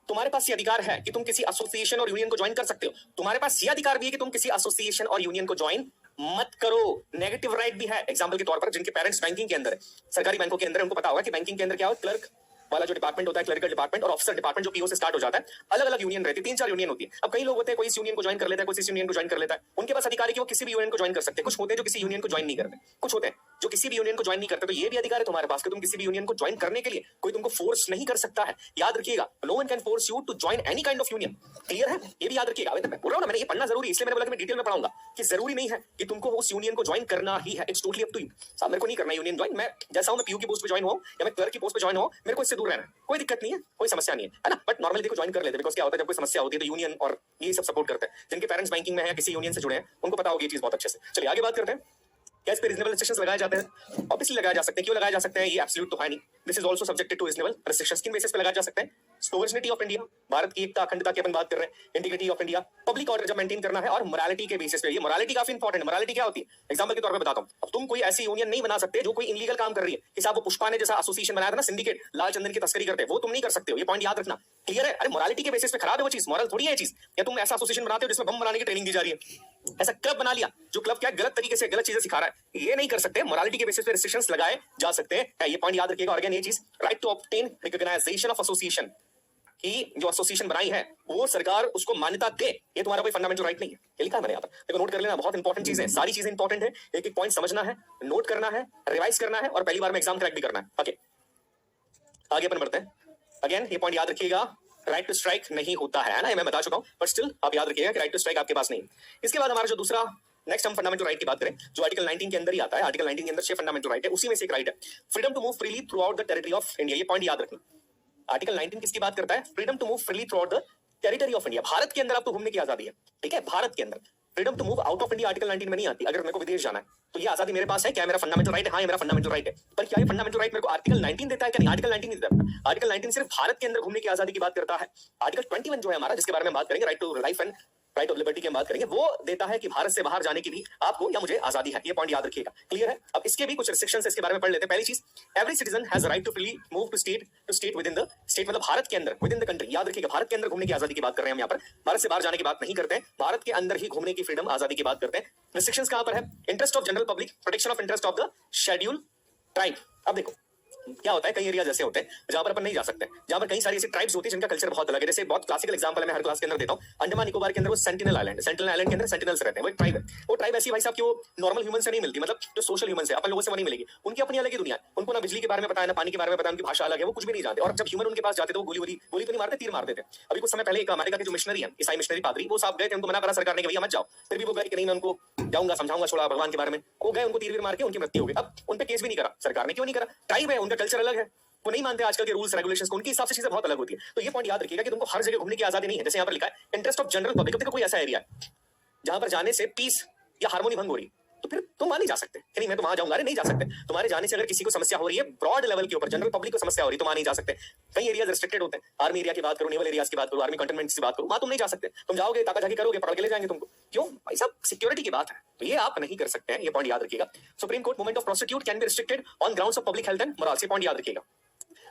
तुम्हारे पास ये अधिकार है कि तुम किसी एसोसिएशन और यूनियन को ज्वाइन कर सकते हो, तुम्हारे पास ये अधिकार भी है कि तुम किसी एसोसिएशन और यूनियन को ज्वाइन मत करो। नेगेटिव राइट भी है। एग्जांपल के तौर पर जिनके पेरेंट्स बैंकिंग के अंदर है, सरकारी बैंकों के अंदर, उनको पता होगा कि बैंकिंग के अंदर क्या होता है, क्लर्क वाला जो डिपार्टमेंट होता है, क्लरिकल डिपार्टमेंट, और ऑफिसर डिपार्टमेंट जो पीओ से स्टार्ट हो जाता है, अलग अलग यूनियन रहती है, 3-4 यूनियन होती है। अब कई लोग होते हैं, कोई इस यूनियन को ज्वाइन कर लेता है, कोई इस यूनियन को ज्वाइन कर लेता है, उनके पास अधिकार है कि वो किसी भी यूनियन को ज्वाइन कर सकते हैं। कुछ होते हैं जो किसी यूनियन को ज्वाइन नहीं करते, कुछ होते हैं जो किसी भी यूनियन को ज्वाइन नहीं करते। तो ये भी अधिकार है तुम्हारे पास कि तुम किसी भी यूनियन को ज्वाइन करने के लिए कोई तुमको फोर्स नहीं कर सकता है। याद रखिएगा, no one can force you to join any kind of union. Clear है, ये भी याद रखिएगा। मैं बोल रहा हूं ना, मैंने ये पढ़ना जरूरी, इसलिए मैंने बोला कि मैं डिटेल में पढ़ाऊंगा कि जरूरी नहीं है कि तुमको उस यूनियन को ज्वाइन करना ही है। It's totally up to you. साहब मेरे को नहीं करना यूनियन ज्वाइन, मैं जैसा हूं, मैं पीयू की पोस्ट पे ज्वाइन हूं या मैं क्लर्क की पोस्ट पे ज्वाइन हूं, मेरे को इससे दूर रहना है, कोई दिक्कत नहीं है, कोई समस्या नहीं है ना। बट नॉर्मली देखो ज्वाइन कर लेते हैं, बिकॉज क्या होता है जब कोई समस्या होती है तो यूनियन और ये सब सपोर्ट करते हैं। जिनके पेरेंट्स बैंकिंग में है या किसी यूनियन से जुड़े हैं उनको पता होगी ये चीज बहुत अच्छे से। चलिए आगे बात करते हैं। क्या इस पे रीजनेबल रिस्ट्रिक्शंस लगाए जाते हैं? ऑब्वियसली लगाए जा सकते हैं। क्यों लगाए जा सकते हैं? ये एब्सोल्यूट तो है नहीं। This is also subjected to reasonable restrictions. किन बेसिस पे लगाए जा सकते हैं? सोवरेनिटी ऑफ इंडिया, भारत की एकता अखंडता की अपन बात कर रहे हैं, integrity of India, public order जब मेंटेन करना है, और मोरालिटी के बेसिस पे। ये मोरालिटी काफी इंपॉर्टेंट है। मोरालिटी क्या होती है? एग्जांपल के तौर पे बताता हूं। अब तुम कोई ऐसी यूनियन नहीं बना सकते जो कोई इलीगल काम कर रही है। कि साहब वो पुष्पा ने जैसा एसोसिएशन बनाया था ना, सिंडिकेट, लाल चंदन की तस्करी करते हैं, वो तुम नहीं कर सकते हो। ये पॉइंट याद रखना। क्लियर है? अरे मोरालिटी के बेसिस पे खराब है वो चीज, मॉरल थोड़ी है ये चीज। या तुम ऐसा एसोसिएशन बनाते हो जिसमें बम बनाने की ट्रेनिंग दी जा रही है, ऐसा क्लब बना लिया जो क्लब क्या गलत तरीके से गलत चीजें सिखा रहा है, ये नहीं कर सकते। मोरालिटी के बेसिस पे रिस्ट्रिक्शंस लगाए जा सकते हैं, ये पॉइंट याद रखिएगा। और अगेन ये चीज, right to obtain recognisation of association, कि जो एसोसिएशन बनाई है वो सरकार उसको मान्यता दे, ये तुम्हारा कोई फंडामेंटल राइट नहीं है। ये लिखा है मैंने यहाँ पर, देखो नोट कर लेना, बहुत इंपॉर्टेंट चीज है। सारी चीजें इंपॉर्टेंट है, एक एक पॉइंट समझना है, नोट करना है, रिवाइज करना है, और पहली बार में एग्जाम क्रैक भी करना है। ओके, आगे अपन बढ़ते हैं। अगेन ये पॉइंट याद रखिएगा, राइट टू स्ट्राइक नहीं होता है ना, ये मैं बता चुका हूं, बट स्टिल आप याद रखिएगा कि राइट टू स्ट्राइक आपके पास नहीं। इसके बाद हमारा जो दूसरा नेक्स्ट हम फंडामेंटल राइट की बात करें, जो आर्टिकल 19 के अंदर ही आता है। आर्टिकल 19 के अंदर 6 फंडामेंटल राइट है, उसी में से एक राइट है freedom to move freely throughout the territory of India. ये पॉइंट याद रखना। आर्टिकल 19 किसकी बात करता है? Freedom to move freely throughout the territory of India. Bharat के अंदर आपको घूमने की आजादी है, ठीक है, भारत के अंदर। Freedom to move out of India article 19 में नहीं आती। अगर मेरे को विदेश जाना है तो ये आजादी मेरे पास है। क्या मेरा फंडामेंटल राइट है? हाँ, ये मेरा फंडामेंटल राइट है। पर क्या ये फंडामेंटल राइट मेरे को आर्टिकल 19 देता है? क्या नहीं, आर्टिकल 19 नहीं देता। आर्टिकल 19 सिर्फ भारत के अंदर घूमने की आजादी की बात करता है। आर्टिकल 21 जो है हमारा, जिसके बारे में बात करेंगे, right to life and right of liberty की हम बात करेंगे, वो देता है कि भारत से बाहर जाने की भी आपको या मुझे आजादी है। ये पॉइंट याद रखिएगा, क्लियर है। अब इसके भी कुछ रिस्ट्रिक्शंस इसके बारे में पढ़ लेते हैं। पहली चीज, every citizen has right to freely move to state within the state, मतलब भारत के अंदर, विद इन द कंट्री। याद रखिएगा, भारत के अंदर घूमने की आजादी की बात कर रहे हैं हम यहाँ पर, भारत से बाहर जाने की बात नहीं करते हैं, भारत के अंदर ही घूमने की फ्रीडम, आजादी की बात करते हैं। रिस्ट्रिक्शंस कहां पर है? Interest of general public, protection of interest of the schedule tribe. अब देखो क्या होता है, कई एरिया जैसे होते हैं जहां पर अपन नहीं जा सकते, जहां पर कई सारी ऐसी ट्राइब्स होती है जिनका कल्चर बहुत अलग है। जैसे बहुत क्लासिकल एग्जांपल है, मैं हर क्लास के अंदर देता हूं, अंडमान निकोबार के अंदर वो सेंटिनल आइलैंड, सेंटिनल आइलैंड के अंदर सेंटिनल्स रहते हैं, वो एक ट्राइब है। वो ट्राइब ऐसी भाई साहब कि वो नॉर्मल ह्यूमन से नहीं मिलती, मतलब जो सोशल ह्यूमन है अपन लोगों से वो नहीं मिलेगी, उनकी अपनी अलग ही दुनिया है। उनको ना बिजली के बारे में पता है, ना पानी के बारे में पता है, उनकी भाषा अलग है, वो कुछ भी नहीं जानते। और जब ह्यूमन उनके पास जाते तो वो गोली तो नहीं मारते, तीर मार देते। अभी कुछ समय पहले एक अमेरिका के जो मिशनरी है, ईसाई मिशनरी पादरी, वो साहब गए थे, उनको मना करा सरकार ने कि भैया मत जाओ, फिर भी वो गए कि नहीं मैं उनको जाऊंगा, समझाऊंगा, छोड़ा भगवान के बारे में। वो गए, उनको तीर मार के उनकी मृत्यु हो गई। अब उन पे केस भी नहीं करा सरकार ने, क्यों नहीं करा? ट्राइब है, उनका कल्चर अलग है, वो नहीं मानते आजकल के रूल्स रेगुलेशंस को, उनके हिसाब से चीजें बहुत अलग होती है। तो ये पॉइंट याद रखिएगा कि तुमको हर जगह घूमने की आजादी नहीं है। जैसे यहाँ पर लिखा है इंटरेस्ट ऑफ जनरल पब्लिक, देखो कोई ऐसा एरिया है जहां पर जाने से पीस या हार्मोनी भंग हो रही है, तो फिर तुम वहां नहीं जा सकते कि नहीं मैं तो वहां जाऊंगा, अरे नहीं जा सकते। तुम्हारे जाने से अगर किसी को समस्या हो रही है ब्रॉड लेवल के ऊपर, जनरल पब्लिक को समस्या हो रही है, तो वहां नहीं जा सकते। कई एरियाज रिस्ट्रिक्टेड होते हैं, आर्मी एरिया की बात करो, नेवल एरियाज की बात करो, आर्मी कंटेनमेंट की बात करो, वहां तुम नहीं जा सकते। तुम जाओगे ताका झाकी करोगे, पकड़ के ले जाएंगे तुमको। क्यों भाई साहब? सिक्योरिटी की बात है, तो ये आप नहीं कर सकते हैं, ये पॉइंट याद रखिएगा। Supreme court movement of prostitute can be restricted on grounds of public health and morals, ये पॉइंट याद रखिएगा।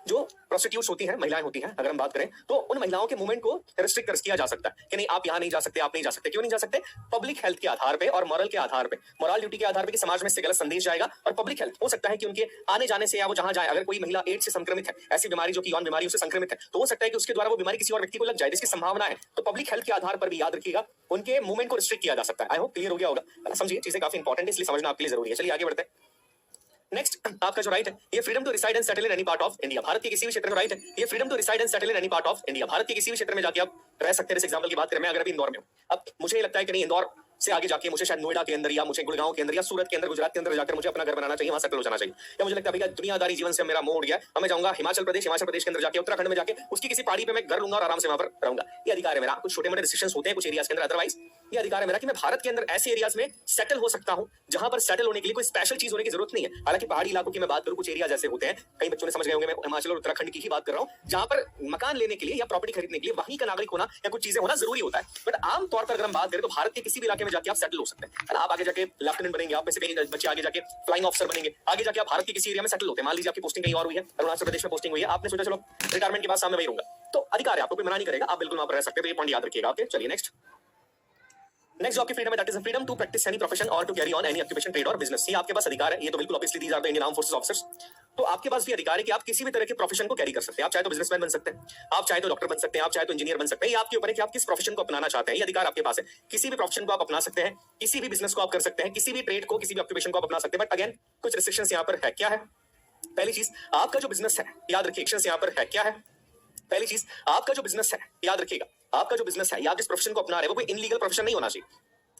जो प्रोस्टिट्यूट्स होती हैं, महिलाएं होती हैं, अगर हम बात करें तो उन महिलाओं के मूवमेंट को रिस्ट्रिक्ट किया जा सकता है कि नहीं आप यहां नहीं जा सकते, आप नहीं जा सकते। क्यों नहीं जा सकते? पब्लिक हेल्थ के आधार पे और मॉरल के आधार पे, मॉरल ड्यूटी के आधार पे कि समाज में इससे गलत संदेश जाएगा। और पब्लिक हेल्थ हो सकता है कि उनके आने जाने से या वो जहां जाए, अगर कोई महिला एड्स से संक्रमित है, ऐसी बीमारी जो कि यौन बीमारी उससे संक्रमित है, तो हो सकता है कि उसके द्वारा वो बीमारी किसी और व्यक्ति को लग जाए, जिसकी संभावना है। तो पब्लिक हेल्थ के आधार पर भी याद रखिएगा उनके मूवमेंट को रिस्ट्रिक्ट किया जा सकता है। आई होप क्लियर हो गया होगा। समझिए चीजें काफी इंपॉर्टेंट है, इसलिए समझना आपके लिए जरूरी है। चलिए आगे बढ़ते हैं। नेक्स्ट, आपका जो राइट है ये freedom to reside and settle in any part of India. Bharat के किसी भी क्षेत्र में राइट है ये freedom to reside and settle in any part of India. Bharat के किसी भी क्षेत्र में जाके आप रह सकते हैं। इस एग्जांपल की बात करें, मैं अगर अभी इंदौर में हूं, अब मुझे लगता है कि नहीं इंदौर से आगे जाके मुझे शायद नोएडा के अंदर या मुझे गुड़गांव के अंदर या सूरत के अंदर, गुजरात के अंदर जाकर मुझे अपना घर बनाना चाहिए, वहां सेटल हो जाना चाहिए। या मुझे लगता है भैया दुनियादारी जीवन से मेरा मोह उड़ गया, अब मैं जाऊंगा हिमाचल प्रदेश के अंदर जाके, उत्तराखंड में जाके उसकी किसी पहाड़ी पे मैं घर लूंगा और आराम से वहां पर रहूंगा। ये अधिकार है मेरा। कुछ छोटे मोटे रिस्ट्रिक्शंस होते हैं कुछ एरियाज के अंदर, अदरवाइज ये अधिकार है मेरा कि मैं भारत के अंदर ऐसे एरियाज में सेटल हो सकता हूं जहां पर सेटल होने के लिए कोई स्पेशल चीज होने की जरूरत नहीं है। हालांकि पहाड़ी इलाकों की मैं बात करूं, कुछ एरिया जैसे होते हैं, कई बच्चों ने समझ गए होंगे, मैं हिमाचल और उत्तराखंड की ही बात कर रहा हूं, जहां पर मकान लेने के लिए या प्रॉपर्टी खरीदने के लिए वहीं का नागरिक होना या कुछ चीजें होना जरूरी होता है। बट आमतौर पर अगर हम बात करें तो भारत के किसी भी इलाके में जाके आप सेटल हो सकते हैं। आप आगे जाके लेफ्टिनेंट बनेंगे, आप में से कई बच्चे आगे जाके फ्लाइंग ऑफिसर बनेंगे, आगे जाके आप भारत के किसी एरिया में सेटल होते हैं। मान लीजिए आपकी पोस्टिंग कहीं और हुई है, अरुणाचल प्रदेश में पोस्टिंग हुई है, आपने सोचा चलो रिटायरमेंट के बाद सामने वही रहूंगा, तो अधिकार है आपको, कोई मना नहीं करेगा, आप बिल्कुल वहां पर रह सकते हैं। तो ये पॉइंट याद रखिएगा। ओके चलिए नेक्स्ट जो आपकी फ्रीडम है that is freedom to practise any profession और to carry on any occupation, trade और बिजनेस। ये आपके पास अधिकार है, ये तो बिल्कुल obviously these are the Indian arm forces officers. तो आपके पास भी अधिकार है कि आप किसी भी तरह के प्रोफेशन को कैरी कर सकते हैं। आप चाहे तो बिजनेसमैन बन सकते हैं, आप चाहे तो डॉक्टर बन सकते हैं, आप चाहे तो इंजीनियर बन सकते हैं। ये आपके ऊपर है कि आप किस प्रोफेशन को अपनाना चाहते हैं, ये अधिकार आपके पास है। किसी भी प्रोफेशन को आप अपना सकते हैं, किसी भी बिजनेस को आप कर सकते हैं, किसी भी ट्रेड को, किसी भी ऑक्यूपेशन को आप अपना सकते हैं। बट अगेन कुछ रिस्ट्रिक्शंस यहाँ पर है। क्या है? पहली चीज, आपका जो बिजनेस है, याद रखिए यहाँ पर है। क्या है? पहली चीज, आपका जो बिजनेस है, याद रखिएगा, आपका जो बिजनेस है या आप जिस प्रोफेशन को अपना रहे हैं वो कोई इनलीगल प्रोफेशन नहीं होना चाहिए।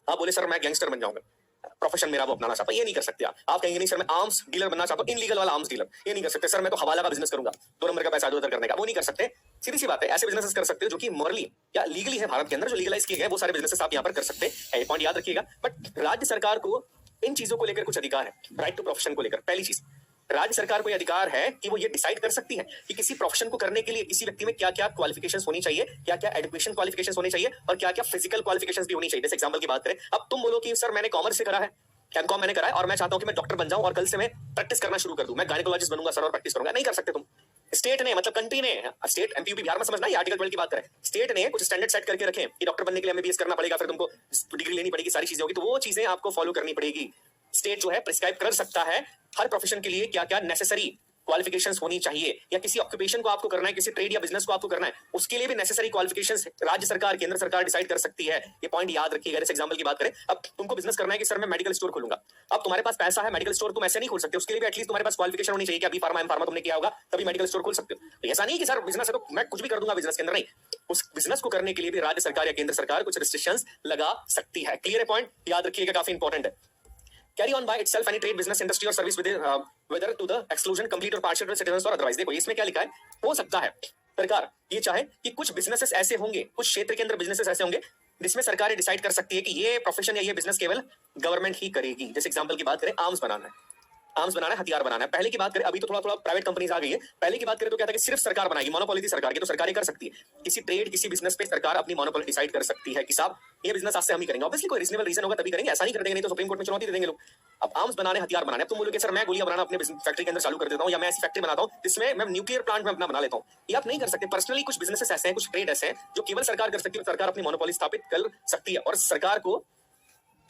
आप बोले सर मैं गैंगस्टर बन जाऊंगा, प्रोफेशन मेरा वो अपनाना चाहता हूं, ये नहीं कर सकते आप कहेंगे नहीं सर मैं आर्म्स डीलर बनना चाहता हूं, इनलीगल वाला आर्म्स डीलर, ये नहीं कर सकते। सर मैं तो हवाला का बिजनेस करूंगा, 2 नंबर का पैसा इधर करने का, वो नहीं कर सकते। सीधी सी बात है, ऐसे बिजनेस कर सकते हो जो कि मॉरली या लीगली है भारत के अंदर, जो लीगलाइज किए गए वो सारे बिजनेस आप यहाँ पर कर सकते हैं। पॉइंट याद रखिएगा। बट राज्य सरकार को इन चीजों को लेकर कुछ अधिकार है, राइट टू प्रोफेशन को लेकर। पहली चीज, राज्य सरकार को यह अधिकार है कि वो ये डिसाइड कर सकती है कि किसी प्रोफेशन को करने के लिए किसी व्यक्ति में क्या क्या क्वालिफिकेशंस होनी चाहिए, क्या क्या एजुकेशन क्वालिफिकेशंस होनी चाहिए और क्या क्या फिजिकल क्वालिफिकेशंस भी होनी चाहिए। जैसे एग्जांपल की बात करें, अब तुम बोलो कि सर मैंने कॉमर्स से करा है, एमकॉम मैंने करा है और मैं चाहता हूं कि मैं डॉक्टर बन जाऊं और कल से मैं प्रैक्टिस करना शुरू कर दूं, मैं गायनेकोलॉजिस्ट बनूंगा सर और प्रैक्टिस करूंगा। नहीं कर सकते तुम। स्टेट ने, मतलब कंट्री ने, स्टेट एमपीयूपी बिहार में समझना, ये आर्टिकल 12 की बात करें, स्टेट ने कुछ स्टैंडर्ड सेट करके रखे कि डॉक्टर बनने के लिए एमबीबीएस करना पड़ेगा, फिर तुमको डिग्री लेनी पड़ेगी, सारी चीजें होगी, तो वो चीजें आपको फॉलो करनी पड़ेगी। स्टेट जो है प्रिस्क्राइब कर सकता है हर प्रोफेशन के लिए क्या क्या नेसेसरी क्वालिफिकेशंस होनी चाहिए, या किसी ऑक्यूपेशन को आपको करना है, किसी ट्रेड या बिजनेस को आपको करना है, उसके लिए भी नेसेसरी क्वालिफिकेशंस राज्य सरकार, केंद्र सरकार डिसाइड कर सकती है। ये पॉइंट याद रखिएगा। जैसे एग्जांपल की बात करें, अब तुमको बिजनेस करना है कि सर मैं मेडिकल स्टोर खोलूंगा, अब तुम्हारे पास पैसा है, मेडिकल स्टोर तुम ऐसे नहीं खोल सकते, उसके लिए भी एटलीस्ट तुम्हारे पास क्वालिफिकेशन होनी चाहिए कि अभी फार्मा एम फार्मा तुमने किया होगा तभी मेडिकल स्टोर खोल सकते हो। तो ऐसा नहीं कि सर बिजनेस है तो मैं कुछ भी कर दूंगा बिजनेस के अंदर, नहीं, उस बिजनेस को करने के लिए भी राज्य सरकार या केंद्र सरकार कुछ रिस्ट्रिक्शंस लगा सकती है। क्लियर है? पॉइंट याद रखिएगा, काफी इंपॉर्टेंट है। Carry on by itself any trade, business, industry or service whether to the exclusion, complete or partial of citizens or otherwise। देखो इसमें क्या लिखा है, हो सकता है सरकार ये चाहे कि कुछ बिजनेसेस ऐसे होंगे, कुछ क्षेत्र के अंदर बिजनेसेस ऐसे होंगे जिसमें सरकार डिसाइड कर सकती है कि ये प्रोफेशन या ये बिजनेस केवल गवर्नमेंट ही करेगी। जैसे एग्जांपल की बात करें, आर्म्स बनाना है, आर्म्स बनाना है, हथियार बनाना है। पहले की बात करें, अभी तो थोड़ा थोड़ा प्राइवेट कंपनीज आ गई है। पहले की बात करें तो क्या था कि सिर्फ सरकार बनाएगी, मोनोपोली थी सरकार की, तो सरकारें कर सकती है किसी ट्रेड किसी बिजनेस पे सरकार अपनी मोनोपोली डिसाइड कर सकती है कि साहब ये बिजनेस आज से हम ही करेंगे। ऑब्वियसली कोई रीजनेबल रीजन होगा तभी करेंगे, ऐसा नहीं कर देंगे, नहीं तो सुप्रीम कोर्ट में चुनौती दे देंगे लोग। अब आर्म्स बनाने, हथियार बनाने, अब तुम बोलोगे सर मैं गोलियां बनाना अपने फैक्ट्री के अंदर चालू कर देता हूं, या मैं ऐसी फैक्ट्री बनाता हूं जिसमें मैं न्यूक्लियर प्लांट में अपना बना लेता हूं। ये आप नहीं कर सकते। पर्सनली कुछ बिजनेसेस ऐसे हैं, कुछ ट्रेड ऐसे हैं जो केवल सरकार कर सकती है, सरकार अपनी मोनोपोली स्थापित कर सकती है, और सरकार को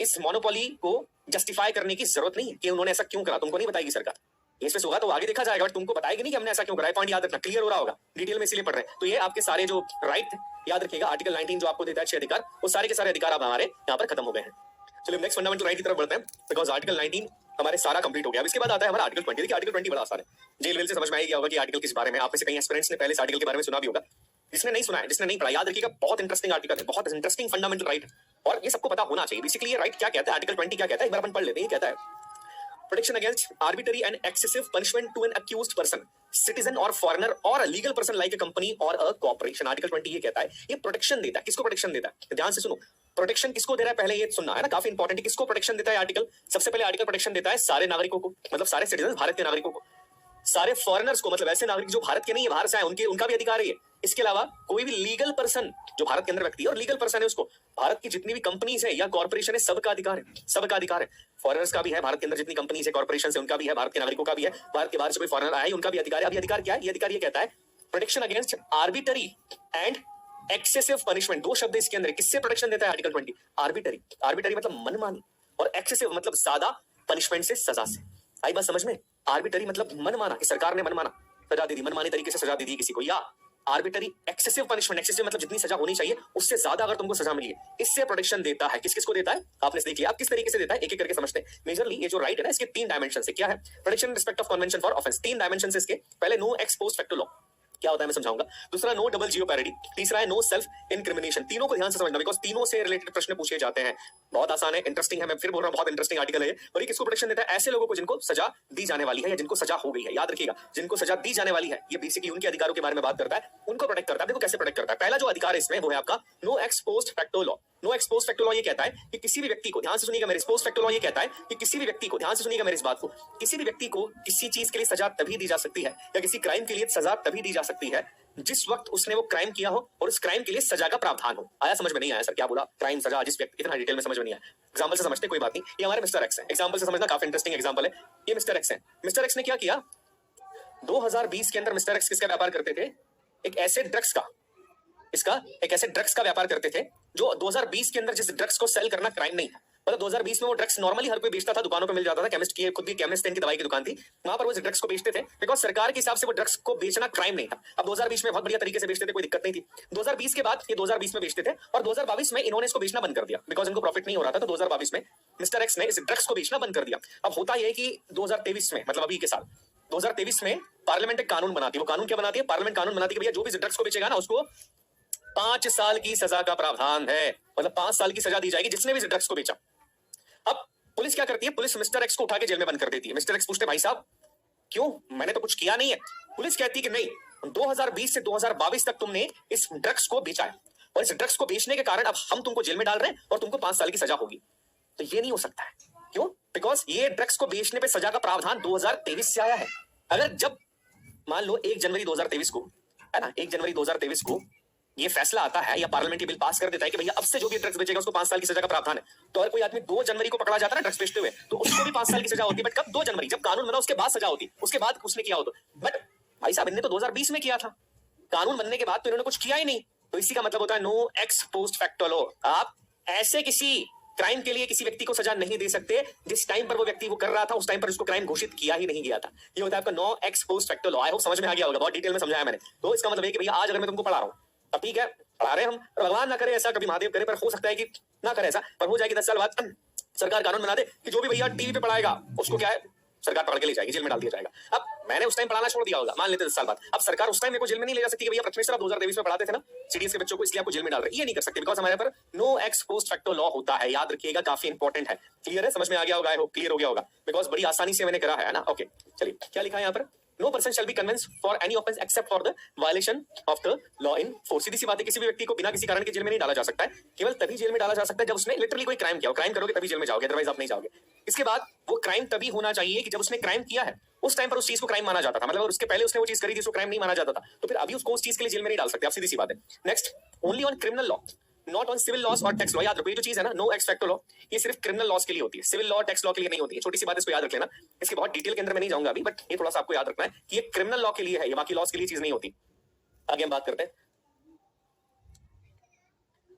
इस मोनोपोली को जस्टिफाई करने की जरूरत नहीं है कि उन्होंने ऐसा क्यों करा, तुमको नहीं बताएगी सरकार। इसमें होगा तो आगे देखा जाएगा, बट तुमको बताएगी नहीं कि हमने ऐसा क्यों करा। पॉइंट याद रखना, क्लियर हो रहा होगा, डिटेल में इसलिए पढ़ रहे हैं। तो ये आपके सारे जो राइट याद रखिएगा, आर्टिकल 19 जो आपको देता है 6 अधिकार, वो सारे के सारे अधिकार अब हमारे यहाँ पर खत्म हो गए हैं। चलिए नेक्स्ट फंडामेंटल राइट की तरफ बढ़ते हैं, बिकॉज आर्टिकल 19 हमारे सारा कंप्लीट हो गया। अब इसके बाद आता है हमारा आर्टिकल 20। देखिए आर्टिकल 20 बड़ा आसान है, जेल वेल से समझ में आ गया होगा कि आर्टिकल किस बारे में। आप में से कई एस्पिरेंट्स ने पहले इस आर्टिकल के बारे में सुना भी होगा, जिसने नहीं सुना है, जिसने नहीं पढ़ा, याद रखिएगा बहुत इंटरेस्टिंग आर्टिकल है, बहुत इंटरेस्टिंग फंडामेंटल राइट, और ये सबको पता होना चाहिए। बेसिकली ये राइट क्या कहता है, आर्टिकल 20 क्या कहता है, एक बार अपन पढ़ लेते हैं। ये कहता है protection against arbitrary and excessive punishment to an accused person, citizen और फॉरेनर और legal person like a company और अ कॉर्पोरेशन। आर्टिकल 20 ये कहता है, ये प्रोटेक्शन देता है। किसको प्रोटेक्शन देता है, ध्यान से सुनो। प्रोटेक्शन किसको दे रहा है, पहले ये सुनना है ना, काफी इंपॉर्टेंट है। किसको प्रोटेक्शन देता है आर्टिकल, सबसे पहले आर्टिकल प्रोटेक्शन देता है सारे नागरिकों को, मतलब सारे सिटीजन, भारत के नागरिकों को, सारे फॉरेनर्स को, मतलब ऐसे नागरिक जो भारत के नहीं है, बाहर से आए, उनका भी अधिकार है। इसके अलावा कोई भी लीगल पर्सन जो भारत के अंदर व्यक्ति है और लीगल पर्सन है, उसको भारत की जितनी भी कंपनीज है या कॉर्पोरेशन है, सबका अधिकार है, सबका अधिकार है। फॉरेनर्स का भी है, भारत के अंदर जितनी कंपनीज है, कॉर्पोरेशन है, उनका भी है, भारत के नागरिकों का भी है, भारत के बाहर से कोई फॉरेनर आए उनका भी अधिकार है। अभी अधिकार क्या है, ये अधिकार ये कहता है protection against arbitrary and excessive punishment. दो शब्द इसके अंदर, किससे प्रोटेक्शन देता है आर्टिकल 20, आर्बिट्ररी, आर्बिट्ररी मतलब मनमानी, और एक्सेसिव मतलब ज्यादा पनिशमेंट से, सजा से। आई बात समझ में, आर्बिट्ररी मतलब मनमाना, कि सरकार ने मनमाना सजा दे दी, मनमाने तरीके से सजा दे दी किसी को, या आर्बिट्ररी एक्सेसिव पनिशमेंट, एक्सेसिव मतलब जितनी सजा होनी चाहिए उससे ज्यादा अगर तुमको सजा मिली है, इससे प्रोटेक्शन देता है। किस किस को देता है आपने देख लिया, आप किस तरीके से देता है एक एक करके समझते हैं। मेजरली ये जो राइट है ना, इसके 3 डायमेंशन है। क्या है, protection respect of convention for offence, 3 dimension इसके। पहले no ex post facto law, क्या होता है मैं समझाऊंगा। दूसरा नो डबल जियोपैरिटी, तीसरा है नो सेल्फ इंक्रिमिनेशन। तीनों को ध्यान से समझना, बिकॉज तीनों से रिलेटेड प्रश्न पूछे जाते हैं। बहुत आसान है, इंटरेस्टिंग है, मैं फिर बोल रहा हूं बहुत इंटरेस्टिंग आर्टिकल है। और ये किसको प्रोटेक्शन देता है, ऐसे लोगों को जिनको सजा दी जाने वाली है या जिनको सजा हो गई है। याद रखिएगा, जिनको सजा दी जाने वाली है, ये बेसिकली उनके अधिकारों के बारे में बात करता है, उनको प्रोटेक्ट करता है। देखो कैसे प्रोटेक्ट करता है। पहला जो अधिकार है इसमें वो है आपका no ex post facto law. No ex post facto law ये कहता है कि किसी भी व्यक्ति को, ध्यान से सुनिएगा मेरे, पोस्ट फैक्टो लॉ ये कहता है कि किसी भी व्यक्ति को, ध्यान से सुनिएगा मेरी इस बात को, किसी भी व्यक्ति को किसी चीज के लिए सजा तभी दी जा सकती है या किसी क्राइम के लिए सजा तभी दी जा सकती है जिस वक्त उसने वो क्राइम किया हो और उस क्राइम के लिए सजा का प्रावधान हो। आया समझ में नहीं आया सर, क्या बोला, क्राइम सजा, जिस व्यक्ति, इतना डिटेल में समझ में नहीं आया, एग्जांपल से समझते कोई बात नहीं। ये हमारे मिस्टर एक्स है, एग्जांपल से समझना, काफी इंटरेस्टिंग एग्जांपल है। ये मिस्टर एक्स है, मिस्टर एक्स ने क्या किया, 2020 के अंदर मिस्टर एक्स किसका व्यापार करते थे, एक ऐसे ड्रग्स का, इसका एक ऐसे ड्रग्स का व्यापार करते थे जो 2020 के अंदर जिस ड्रग्स को सेल करना क्राइम नहीं था। मतलब 2020 में वो ड्रग्स नॉर्मली हर कोई बेचता था, दुकानों पे मिल जाता था, केमिस्ट की खुद भी केमिस्ट इनकी दवाई की दुकान थी, वहां पर वो ड्रग्स को बेचते थे, बिकॉज सरकार के हिसाब से वो ड्रग्स को बेचना क्राइम नहीं था। अब 2020 में बहुत बढ़िया तरीके से बेचते थे, कोई दिक्कत नहीं थी। 2020 के बाद ये 2020 में बेचते थे और 2022 में इन्होंने इसको बेचना बंद कर दिया, बिकॉज इनको प्रॉफिट नहीं हो रहा था। तो 2022 में मिस्टर एक्स ने इस ड्रग्स को बेचना बंद कर दिया। अब होता यह है कि 2023 में, मतलब अभी के साल 2023 में पार्लियामेंट एक कानून बनाती है। वो कानून क्या बनाती है, पार्लियामेंट कानून बनाती है कि भैया जो भी ड्रग्स को बेचेगा ना, उसको 5 साल की सजा का प्रावधान है, मतलब 5 साल की सजा दी जाएगी जिसने भी ड्रग्स को बेचा। अब पुलिस क्या करती है, पुलिस मिस्टर एक्स को उठा के जेल में बंद कर देती है। मिस्टर एक्स पूछते भाई साहब क्यों, मैंने तो कुछ किया नहीं है। पुलिस कहती है कि नहीं, 2020 से 2022 तक तुमने इस ड्रग्स को बेचा है और इस ड्रग्स को बेचने के कारण अब हम तुमको जेल में डाल रहे हैं और तुमको 5 साल की सजा होगी। तो ये नहीं हो सकता है, क्यों, बिकॉज ये ड्रग्स को बेचने पे सजा का प्रावधान 2023 से आया है। अगर जब मान लो 1 जनवरी 2023 को, है ना, 1 जनवरी 2023 को ये फैसला आता है या पार्लियामेंट बिल पास कर देता है कि भैया अब से जो भी ड्रग्स बेचेगा उसको 5 साल की सजा का प्रावधान है, तो अगर कोई आदमी 2 जनवरी को पकड़ा जाता है ना ड्रग्स बेचते हुए, तो उसको भी 5 साल की सजा होती है। बट कब, 2 जनवरी, जब कानून बना उसके बाद सजा होती, उसके बाद उसने किया हो तो। बट भाई साहब इन्होंने तो 2020 में किया था, कानून बनने के बाद तो इन्होंने कुछ किया ही नहीं। तो इसी का मतलब होता है no ex post facto law. आप ऐसे किसी क्राइम के लिए किसी व्यक्ति को सजा नहीं दे सकते जिस टाइम पर वो व्यक्ति वो कर रहा था, उस टाइम पर उसको क्राइम घोषित किया ही नहीं गया था। ये होता है आपका no ex post facto law. I hope समझ में आ गया होगा, बहुत डिटेल में समझाया मैंने। तो इसका मतलब है कि भैया आज अगर मैं तुमको पढ़ा रहा हूं, अब ठीक है पढ़ा रहे हम, भगवान ना करे ऐसा, कभी महादेव करे, पर हो सकता है कि ना करे ऐसा, पर हो जाएगी 10 साल बाद सरकार कानून बना दे कि जो भी भैया टीवी पे पढ़ाएगा उसको क्या है, सरकार पकड़ के ले जाएगी, जेल में डाल दिया जाएगा। अब मैंने उस टाइम पढ़ाना छोड़ दिया होगा, मान लेते 10 साल बाद, अब सरकार उस टाइम मेरे को जेल में नहीं ले जा सकती कि भैया प्रथमेश आप 2023 में पढ़ाते थे ना सीडीएस के बच्चों को, इसलिए आपको जेल में डाल रहे, ये नहीं कर सकते, बिकॉज हमारे पर no ex post facto law होता है। याद रखिएगा, काफी इंपॉर्टेंट है। क्लियर है, समझ में आ गया होगा, क्लियर हो गया होगा, बिकॉज बड़ी आसानी से मैंने करा है ना। ओके चलिए, क्या लिखा है यहाँ पर, no person shall be convince for any offence except for the violation of the law in force. सीधी सी बात है, किसी भी व्यक्ति को बिना किसी कारण के जेल में नहीं डाला जा सकता है, केवल तभी जेल में डाला जा सकता है जब उसने लिटरली कोई क्राइम किया हो। क्राइम करोगे तभी जेल में जाओगे, अदरवाइज आप नहीं जाओगे। इसके बाद वो क्राइम तभी होना चाहिए कि जब उसने क्राइम किया है, उस टाइम पर उस चीज को क्राइम माना जाता था, मतलब उसके पहले उसने वो चीज करी थी, उसको क्राइम नहीं माना जाता था, तो फिर अभी उसको उस चीज के लिए जेल में नहीं डाल सकते आप, सीधी सी बात है। Next, only on criminal law, not on civil laws और टैक्स लॉ। याद रखो ये जो चीज है ना, नो एक्स फैक्टर लॉ, ये सिर्फ क्रिमिनल लॉस के लिए होती है, सिविल लॉ टैक्स लॉ के लिए नहीं होती है। छोटी सी बात इसको याद रख लेना, इसके बहुत डिटेल के अंदर मैं नहीं जाऊंगा अभी, बट ये थोड़ा सा आपको याद रखना है कि ये क्रिमिनल लॉ के लिए है, ये बाकी लॉस के लिए चीज नहीं होती। आगे हम बात करते हैं।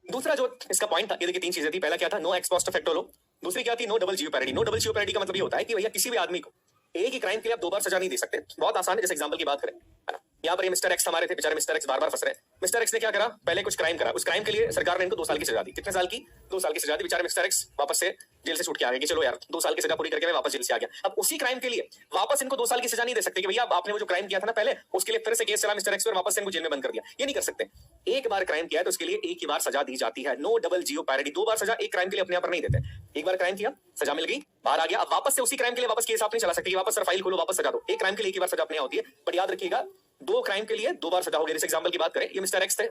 दूसरा जो इसका पॉइंट था, ये देखिए तीन चीजें थी। पहला क्या था, no ex post factor law. दूसरी क्या थी, no double jeopardy. No double jeopardy का मतलब ये होता है कि भैया किसी भी आदमी को एक ही क्राइम के लिए आप 2 बार सजा नहीं दे सकते। बहुत आसान है, जैसे एग्जांपल की बात करें, है ना, यहाँ पर ये मिस्टर एक्स हमारे थे, बेचारे मिस्टर एक्स बार बार फंस रहे हैं। मिस्टर एक्स ने क्या करा, पहले कुछ क्राइम करा, उस क्राइम के लिए सरकार ने इनको 2 साल की सजा दी। कितने साल की, 2 साल की सजा दी। बेचारे मिस्टर एक्स वापस से जेल से छूट के आ गए कि चलो यार 2 साल की सजा पूरी करके मैं वापस जेल से आ गया। अब उसी क्राइम के लिए वापस इनको 2 साल की सजा नहीं दे सकते कि भैया आपने वो जो क्राइम किया था ना पहले, उसके लिए फिर से केस चला मिस्टर एक्स पर, वापस से इनको जेल में बंद कर दिया। ये नहीं कर सकते। एक बार क्राइम किया है तो उसके लिए एक ही बार सजा दी जाती है। No double जियोपैरिटी। 2 बार सजा एक क्राइम के लिए अपने आप पर नहीं देते। एक बार क्राइम किया, सजा मिल गई, बाहर आ गया, अब वापस से उसी क्राइम के लिए वापस केस आप नहीं चला सकते, वापस सर फाइल खोलो वापस सजा दो। एक क्राइम के लिए एक ही बार सजा अपने होती है, बट याद रखिएगा 2 क्राइम के लिए 2 बार सजा होगी। जैसे एग्जांपल की बात करें, ये मिस्टर एक्स थे, है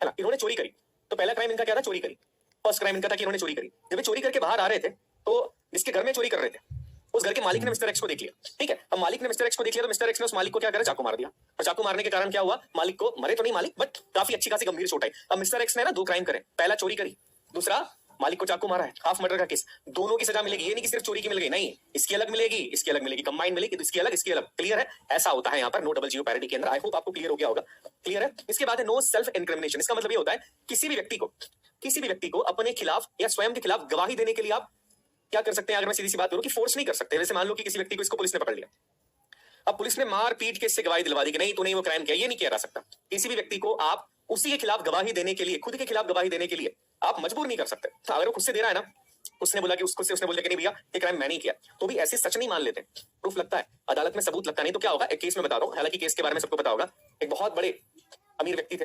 ना, इन्होंने चोरी करी, तो पहला क्राइम इनका क्या था, चोरी करी। फर्स्ट क्राइम इनका था कि इन्होंने चोरी करी। जब ये चोरी करके बाहर आ रहे थे तो जिसके घर में चोरी कर रहे थे उस घर के मालिक ने मिस्टर एक्स को देख लिया, ठीक है। अब मालिक ने मिस्टर एक्स को देख लिया तो मिस्टर एक्स ने उस मालिक को क्या करा, चाकू मार दिया। और चाकू मारने के कारण क्या हुआ, मालिक को, मरे तो नहीं मालिक, बट काफी अच्छी खासी गंभीर चोट आई। अब मिस्टर एक्स ने ना 2 क्राइम करे, पहला चोरी करी, दूसरा मालिक को चाकू मारा है, हाफ मर्डर का केस। दोनों की सजा मिलेगी, ये नहीं कि सिर्फ चोरी की मिल गई, नहीं, इसकी अलग मिलेगी, इसकी अलग मिलेगी, कंबाइन मिलेगी, इसकी अलग, इसकी अलग। क्लियर है, ऐसा होता है यहाँ पर नो डबल जियोपैरिटी के अंदर। आई होप आपको क्लियर हो गया होगा। क्लियर है। इसके बाद है नो सेल्फ इनक्रिमिनेशन। इसका मतलब ये होता है किसी भी व्यक्ति को अपने खिलाफ या स्वयं के खिलाफ गवाही देने के लिए आप क्या कर सकते हैं, अगर मैं सीधी सी बात करूं कि फोर्स नहीं कर सकते। जैसे मान लो कि किसी व्यक्ति को इसको पुलिस ने पकड़ लिया, अब पुलिस ने मार पीट के इससे गवाही दिलवा दी कि नहीं तूने वो क्राइम किया, ये नहीं किया जा सकता। किसी भी व्यक्ति को आप उसी के खिलाफ गवाही देने के लिए, खुद के खिलाफ गवाही देने के लिए आप मजबूर नहीं कर सकते। अगर वो खुद से दे रहा है ना, उसने बोला कि उसने बोला कि नहीं भैया ये क्राइम मैं नहीं किया, तो भी ऐसे सच नहीं मान लेते। प्रूफ लगता है, अदालत में सबूत लगता नहीं, तो क्या होगा, एक केस में बता रहा हूं, हालांकि केस के बारे में सबको पता होगा। एक बहुत बड़े अमीर व्यक्ति थे,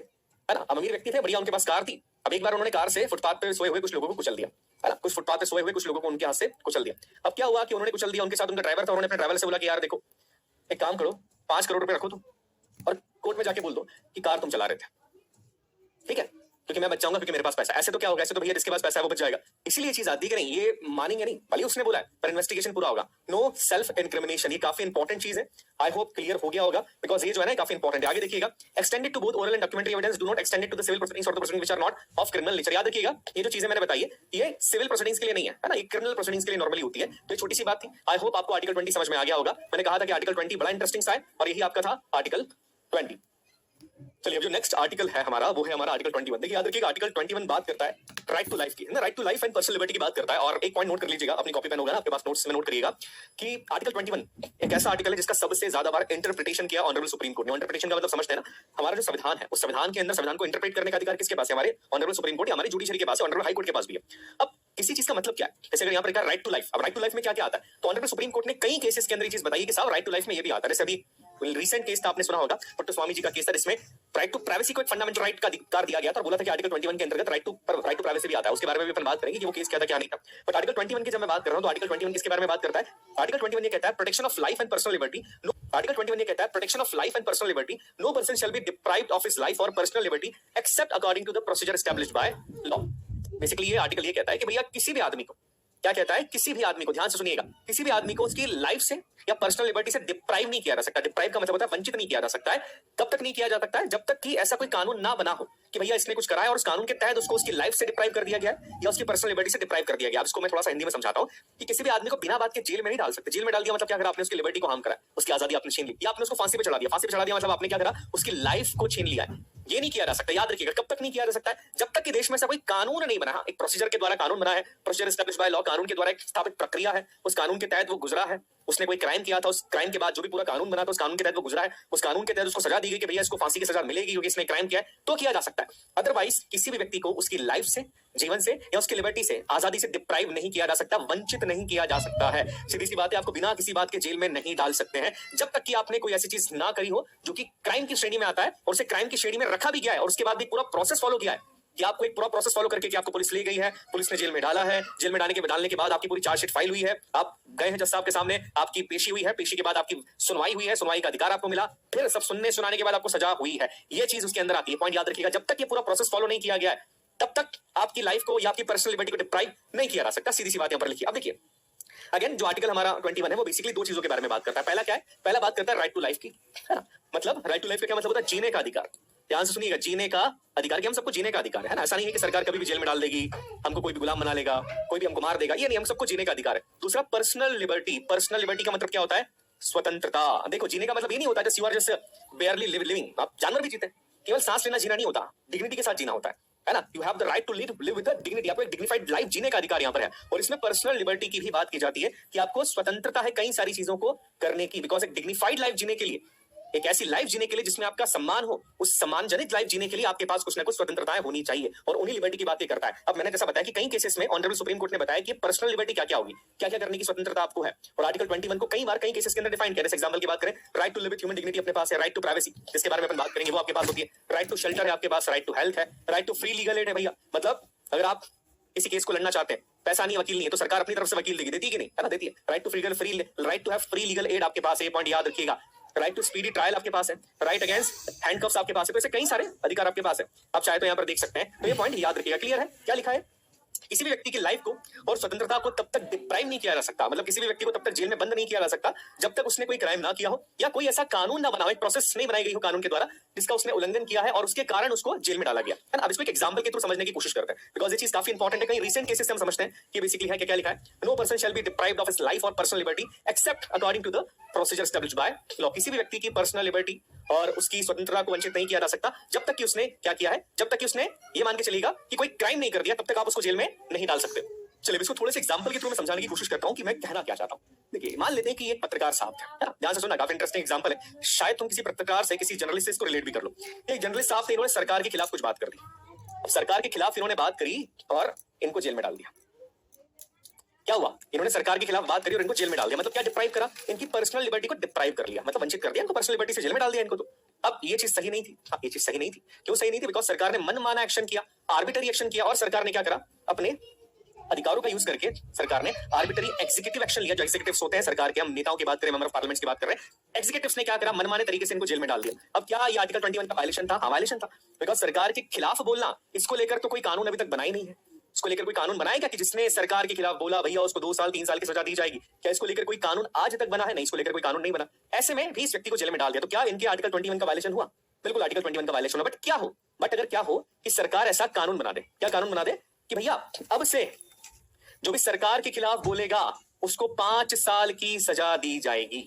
है ना, अमीर व्यक्ति थे, बढ़िया, उनके पास कार थी। अब एक बार उन्होंने कार से फुटपाथ पे सोए हुए कुछ लोगों को कुचल दिया, है ना, कुछ फुटपाथ पे सोए हुए कुछ लोगों को उनके हाथ से कुचल दिया। अब क्या हुआ कि उन्होंने कुचल दिया, उनके साथ उनका ड्राइवर था, उन्होंने अपने ड्राइवर से बोला कि यार देखो एक काम करो, 5 करोड़ रुपए रखो तुम और कोर्ट में जाके बोल दो कि कार तुम चला रहे थे, ठीक है, क्योंकि मैं बच जाऊंगा, क्योंकि मेरे पास पैसा। ऐसे तो क्या होगा, ऐसे तो भैया जिसके पास पैसा है वो बच जाएगा। इसीलिए चीज आती है कि नहीं ये मानेंगे नहीं, भले उसने बोला है पर इन्वेस्टिगेशन पूरा होगा। नो सेल्फ इनक्रिमिनेशन, ये काफी इंपॉर्टेंट चीज है। आई होप क्लियर हो गया होगा, बिकॉज ये जो है ना काफी इंपॉर्टेंट है। आगे देखिएगा, extended to both oral and documentary evidence, do not extended to the civil proceedings और the proceedings which are not of criminal nature. याद रखिएगा, ये जो चीजें मैंने बताई है ये सिविल प्रोसीडिंग्स के लिए नहीं है, है ना, ये क्रिमिनल प्रोसीडिंग्स के लिए नॉर्मली होती है। तो ये छोटी सी बात थी। आई होप आपको आर्टिकल 20 समझ में आ गया होगा। मैंने कहा था कि आर्टिकल 20 बड़ा इंटरेस्टिंग सा है और यही आपका था आर्टिकल 20। चलिए, अब जो नेक्स्ट आर्टिकल है हमारा वो है हमारा आर्टिकल 21। देखिए याद रखिएगा, आर्टिकल 21 बात करता है राइट टू लाइफ की, right to life and personal liberty की बात करता है। और एक पॉइंट नोट कर लीजिएगा, अपनी कॉपी पेन होगा ना आपके पास, नोट्स में नोट करिएगा कि आर्टिकल 21 एक ऐसा आर्टिकल है जिसका सबसे ज्यादा बार इंटरप्रिटेशन किया ऑनरेबल सुप्रीम कोर्ट ने। इंटरप्रिटेशन का मतलब समझते हैं ना, हमारा जो संविधान है उस संविधान के अंदर संविधान को इंटरप्रेट करने का अधिकार किसके पास है, हमारे ऑनरेबल सुप्रीम कोर्ट या हमारी जुडिशरी के पास है, ऑनरेबल हाई कोर्ट के पास भी है। अब किसी चीज का मतलब क्या है, जैसे अगर यहाँ पर राइट टू लाइफ, अब राइट टू लाइफ में क्या क्या आता है, तो ऑनरेबल सुप्रीम कोर्ट ने कई केसेस के अंदर ये चीज बताई कि साहब राइट टू लाइफ में ये भी आता है। जैसे अभी रिसेंट केस था, आपने सुना होगा, पट्टू स्वामी जी का केस था, जिसमें राइट टू प्राइवेसी को एक फंडामेंटल राइट का अधिकार दिया गया था और बोला था कि आर्टिकल 21 के अंतर्गत राइट टू प्राइवेसी भी आता है। उसके बारे में भी अपन बात करेंगे कि वो केस क्या था क्या नहीं था। बट आर्टिकल 21 की जब मैं बात कर रहा हूं तो आर्टिकल 21 किसके बारे में बात करता है, आर्टिकल 21 ये कहता है protection of life and personal liberty. Article 21 ये कहता है protection of life and personal liberty, no person shall be deprived of his life और personal liberty except according to the procedure established by law. Basically ये आर्टिकल ये कहता है कि भैया किसी भी आदमी को, क्या कहता है, किसी भी आदमी को, ध्यान से सुनिएगा, किसी भी आदमी को उसकी लाइफ से या पर्सनल लिबर्टी से डिप्राइव नहीं किया जा सकता। डिप्राइव का मतलब होता है वंचित नहीं किया जा सकता है। तब तक नहीं किया जा सकता है जब तक कि ऐसा कोई कानून ना बना हो कि भैया इसने कुछ कराया और उस कानून के तहत उसको उसकी लाइफ से डिप्राइव कर दिया गया है या उसकी पर्सनल लिबर्टी से डिप्राइव कर दिया गया। इसको मैं थोड़ा सा हिंदी में समझाता हूं कि किसी भी आदमी को बिना बात के जेल में नहीं डाल सकते। जेल में डाल दिया मतलब क्या करा, आपने उसकी लिबर्टी को हार्म करा, उसकी आजादी आपने छीन ली, या आपने उसको फांसी पे चढ़ा दिया। फांसी पे चढ़ा दिया मतलब आपने क्या करा, उसकी लाइफ को छीन लिया है। ये नहीं किया जा सकता, याद रखिएगा। कब तक नहीं किया जा सकता है, जब तक कि देश में ऐसा कोई कानून नहीं बना, एक प्रोसीजर के द्वारा कानून बना है, प्रोसीजर एस्टैब्लिश्ड बाय लॉ, कानून के द्वारा एक स्थापित प्रक्रिया है, उस कानून के तहत वो गुजरा है, उसने कोई क्राइम किया था, उस क्राइम के बाद जो भी पूरा कानून बना था उस कानून के तहत वो गुजरा है, उस कानून के तहत उसको सजा दी गई कि भैया इसको फांसी की सजा मिलेगी क्योंकि इसने क्राइम किया है, तो किया जा सकता है। अदरवाइज किसी भी व्यक्ति को उसकी लाइफ से, जीवन से या उसकी लिबर्टी से, आजादी से डिप्राइव नहीं किया जा सकता, वंचित नहीं किया जा सकता है। सीधी सी बात है, आपको बिना किसी बात के जेल में नहीं डाल सकते हैं जब तक कि आपने कोई ऐसी चीज ना करी हो जो कि क्राइम की श्रेणी में आता है और उसे क्राइम की श्रेणी में रखा भी गया है और उसके बाद भी पूरा प्रोसेस फॉलो किया है। कि आपको एक पूरा प्रोसेस फॉलो करके कि आपको पुलिस ले गई है, पुलिस ने जेल में डाला है, जेल में डालने के बाद आपकी पूरी चार्जशीट फाइल हुई है, आप गए हैं जज साहब के सामने, आपकी पेशी हुई है, पेशी के बाद आपकी सुनवाई हुई है, सुनवाई का अधिकार आपको मिला, फिर सब सुनने सुनाने के बाद आपको सजा हुई है। ये चीज उसके अंदर आती है। पॉइंट याद रखिएगा, जब तक ये पूरा प्रोसेस फॉलो नहीं किया गया है तब तक आपकी लाइफ को या आपकी पर्सनल लिबर्टी को डिप्राइव नहीं किया जा सकता। सीधी सी बात यहां पर लिखिए। अब देखिए अगेन जो आर्टिकल हमारा 21 है वो बेसिकली दो चीजों के बारे में बात करता है। पहला क्या है? पहला बात करता है राइट टू लाइफ की, है ना। मतलब राइट टू लाइफ का क्या मतलब होता है? जीने का अधिकार। ध्यान से सुनिएगा, जीने का अधिकार, कि हम सबको जीने का अधिकार है ना। ऐसा नहीं है कि सरकार कभी भी जेल में डाल देगी, हमको कोई भी गुलाम बना लेगा, कोई भी हमको मार देगा, ये नहीं, हम सबको जीने का अधिकार है। दूसरा पर्सनल लिबर्टी। पर्सनल लिबर्टी का मतलब क्या होता है? स्वतंत्रता। देखो जीने का मतलब ये नहीं होता है you are just barely living. आप जानवर भी जीते हैं, केवल सांस लेना जीना नहीं होता, डिग्निटी के साथ जीना होता है ना। You have the right to live with dignity. आपको एक डिग्निफाइड लाइफ जीने का अधिकार यहाँ पर है। और इसमें पर्सनल लिबर्टी की भी बात की जाती है कि आपको स्वतंत्रता है कई सारी चीजों को करने की, बिकॉज एक डिग्निफाइड लाइफ जीने के लिए, एक ऐसी लाइफ जीने के लिए जिसमें आपका सम्मान हो, उस सम्मानजनक लाइफ जीने के लिए आपके पास कुछ ना कुछ स्वतंत्रताएं होनी चाहिए। और उन्हीं लिबर्टी की बातें करता है। अब मैंने जैसा बताया कि कई केसेस में ऑनरेबल सुप्रीम कोर्ट ने बताया कि पर्सनल लिबर्टी क्या क्या होगी, क्या क्या करने की स्वतंत्रता आपको है। और आर्टिकल 21 को कई बार कई केसेस के अंदर डिफाइन किया। जैसे एग्जांपल की बात करें, right to live with human dignity अपने पास है, राइट टू प्राइवेसी जिसके बारे में अपन बात करेंगे वो आपके पास होती है, राइट टू शेल्टर है आपके पास, राइट टू हेल्थ है, right to free legal aid है। भैया मतलब अगर आप किसी केस को लड़ना चाहते हैं, पैसा नहीं, वकील नहीं है, तो सरकार अपनी तरफ से वकील देगी, देती है कि नहीं, है ना, देती है। Right to right to have free legal aid आपके पास है, ये पॉइंट याद रखिएगा। राइट टू स्पीडी ट्रायल आपके पास है, राइट अगेंस्ट हैंडकफ्स आपके पास है। तो ऐसे कई सारे अधिकार आपके पास है, आप चाहे तो यहां पर देख सकते हैं। तो ये पॉइंट याद रखिएगा। क्लियर है? क्या लिखा है? किसी भी व्यक्ति की लाइफ को और स्वतंत्रता को तब तक डिप्राइव नहीं किया जा सकता, मतलब किसी भी व्यक्ति को तब तक जेल में बंद नहीं किया जा सकता जब तक उसने कोई क्राइम ना किया हो या कोई ऐसा कानून ना बना हो, एक प्रोसेस नहीं बनाई गई हो कानून के द्वारा जिसका उसने उल्लंघन किया है और उसके कारण उसको जेल में डाला गया है। अब इसको एक एग्जांपल के थ्रू समझने की कोशिश करते हैं, बिकॉज ये चीज काफी इंपॉर्टेंट है। कई रीसेंट केसेस हम समझते हैं कि बेसिकली है क्या लिखा है, no person shall be deprived of his life और personal liberty except according to the procedure established by law. किसी भी व्यक्ति की पर्सनल लिबर्टी और उसकी स्वतंत्रता को वंचित नहीं किया जा सकता जब तक कि उसने क्या किया है, जब तक कि उसने ये मान के चलेगा कि कोई क्राइम नहीं कर दिया, तब तक आप उसको जेल में नहीं डाल सकते। चलिए इसको थोड़े से एग्जांपल के थ्रू मैं समझाने की कोशिश करता हूं कि मैं कहना क्या चाहता हूं। देखिए मान लेते हैं कि ये पत्रकार साहब थे, ध्यान से सुनना, काफी इंटरेस्टिंग एग्जांपल है। शायद तुम किसी पत्रकार से, किसी जर्नलिस्ट से इसको रिलेट भी कर लो। एक जर्नलिस्ट साहब थे, इन्होंने सरकार के खिलाफ कुछ बात कर दी। अब सरकार के खिलाफ इन्होंने बात करी और इनको जेल में डाल दिया। क्या हुआ? इन्होंने सरकार के खिलाफ बात करी और इनको जेल में डाल दिया। मतलब क्या डिप्राइव करा? इनकी पर्सनल लिबर्टी को डिप्राइव कर लिया, मतलब वंचित कर दिया इनको, पर्सनल लिबर्टी से जेल में डाल दिया इनको। तो अब ये चीज सही नहीं थी। हाँ, ये चीज सही नहीं थी। क्यों सही नहीं थी? बिकॉज सरकार ने मनमाना एक्शन किया, आर्बिटरी एक्शन किया, और सरकार ने क्या करा? अपने अधिकारों का यूज करके सरकार ने आर्बिटरी एग्जीक्यूटिव एक्शन लिया। जो एग्जीक्यूटिव्स होते हैं सरकार के, हम नेताओं की बात करें, मेंबर ऑफ पार्लियामेंट की बात कर रहे हैं, एग्जीक्यूटिव्स ने क्या करा? मनमाने तरीके से इनको जेल में डाल दिया। अब क्या ये आर्टिकल 21 का वायलेशन था? हाँ वायलेशन था, बिकॉज सरकार के खिलाफ बोलना, इसको लेकर तो कोई कानून अभी तक बनाई नहीं है। इसको लेकर कोई कानून बनाएगा कि जिसने सरकार के खिलाफ बोला भैया उसको 2 साल 3 साल की सजा दी जाएगी? क्या इसको लेकर कोई कानून आज तक बना है? नहीं, इसको लेकर कोई कानून नहीं बना। ऐसे में भी इस व्यक्ति को जेल में डाल दिया। तो क्या इनके आर्टिकल 21 का वायलेशन हुआ? बिल्कुल आर्टिकल 21 का वायलेशन हुआ। बट अगर क्या हो कि सरकार ऐसा कानून बना दे, क्या कानून बना दे कि भैया अब से जो भी सरकार के खिलाफ बोलेगा उसको 5 साल की सजा दी जाएगी,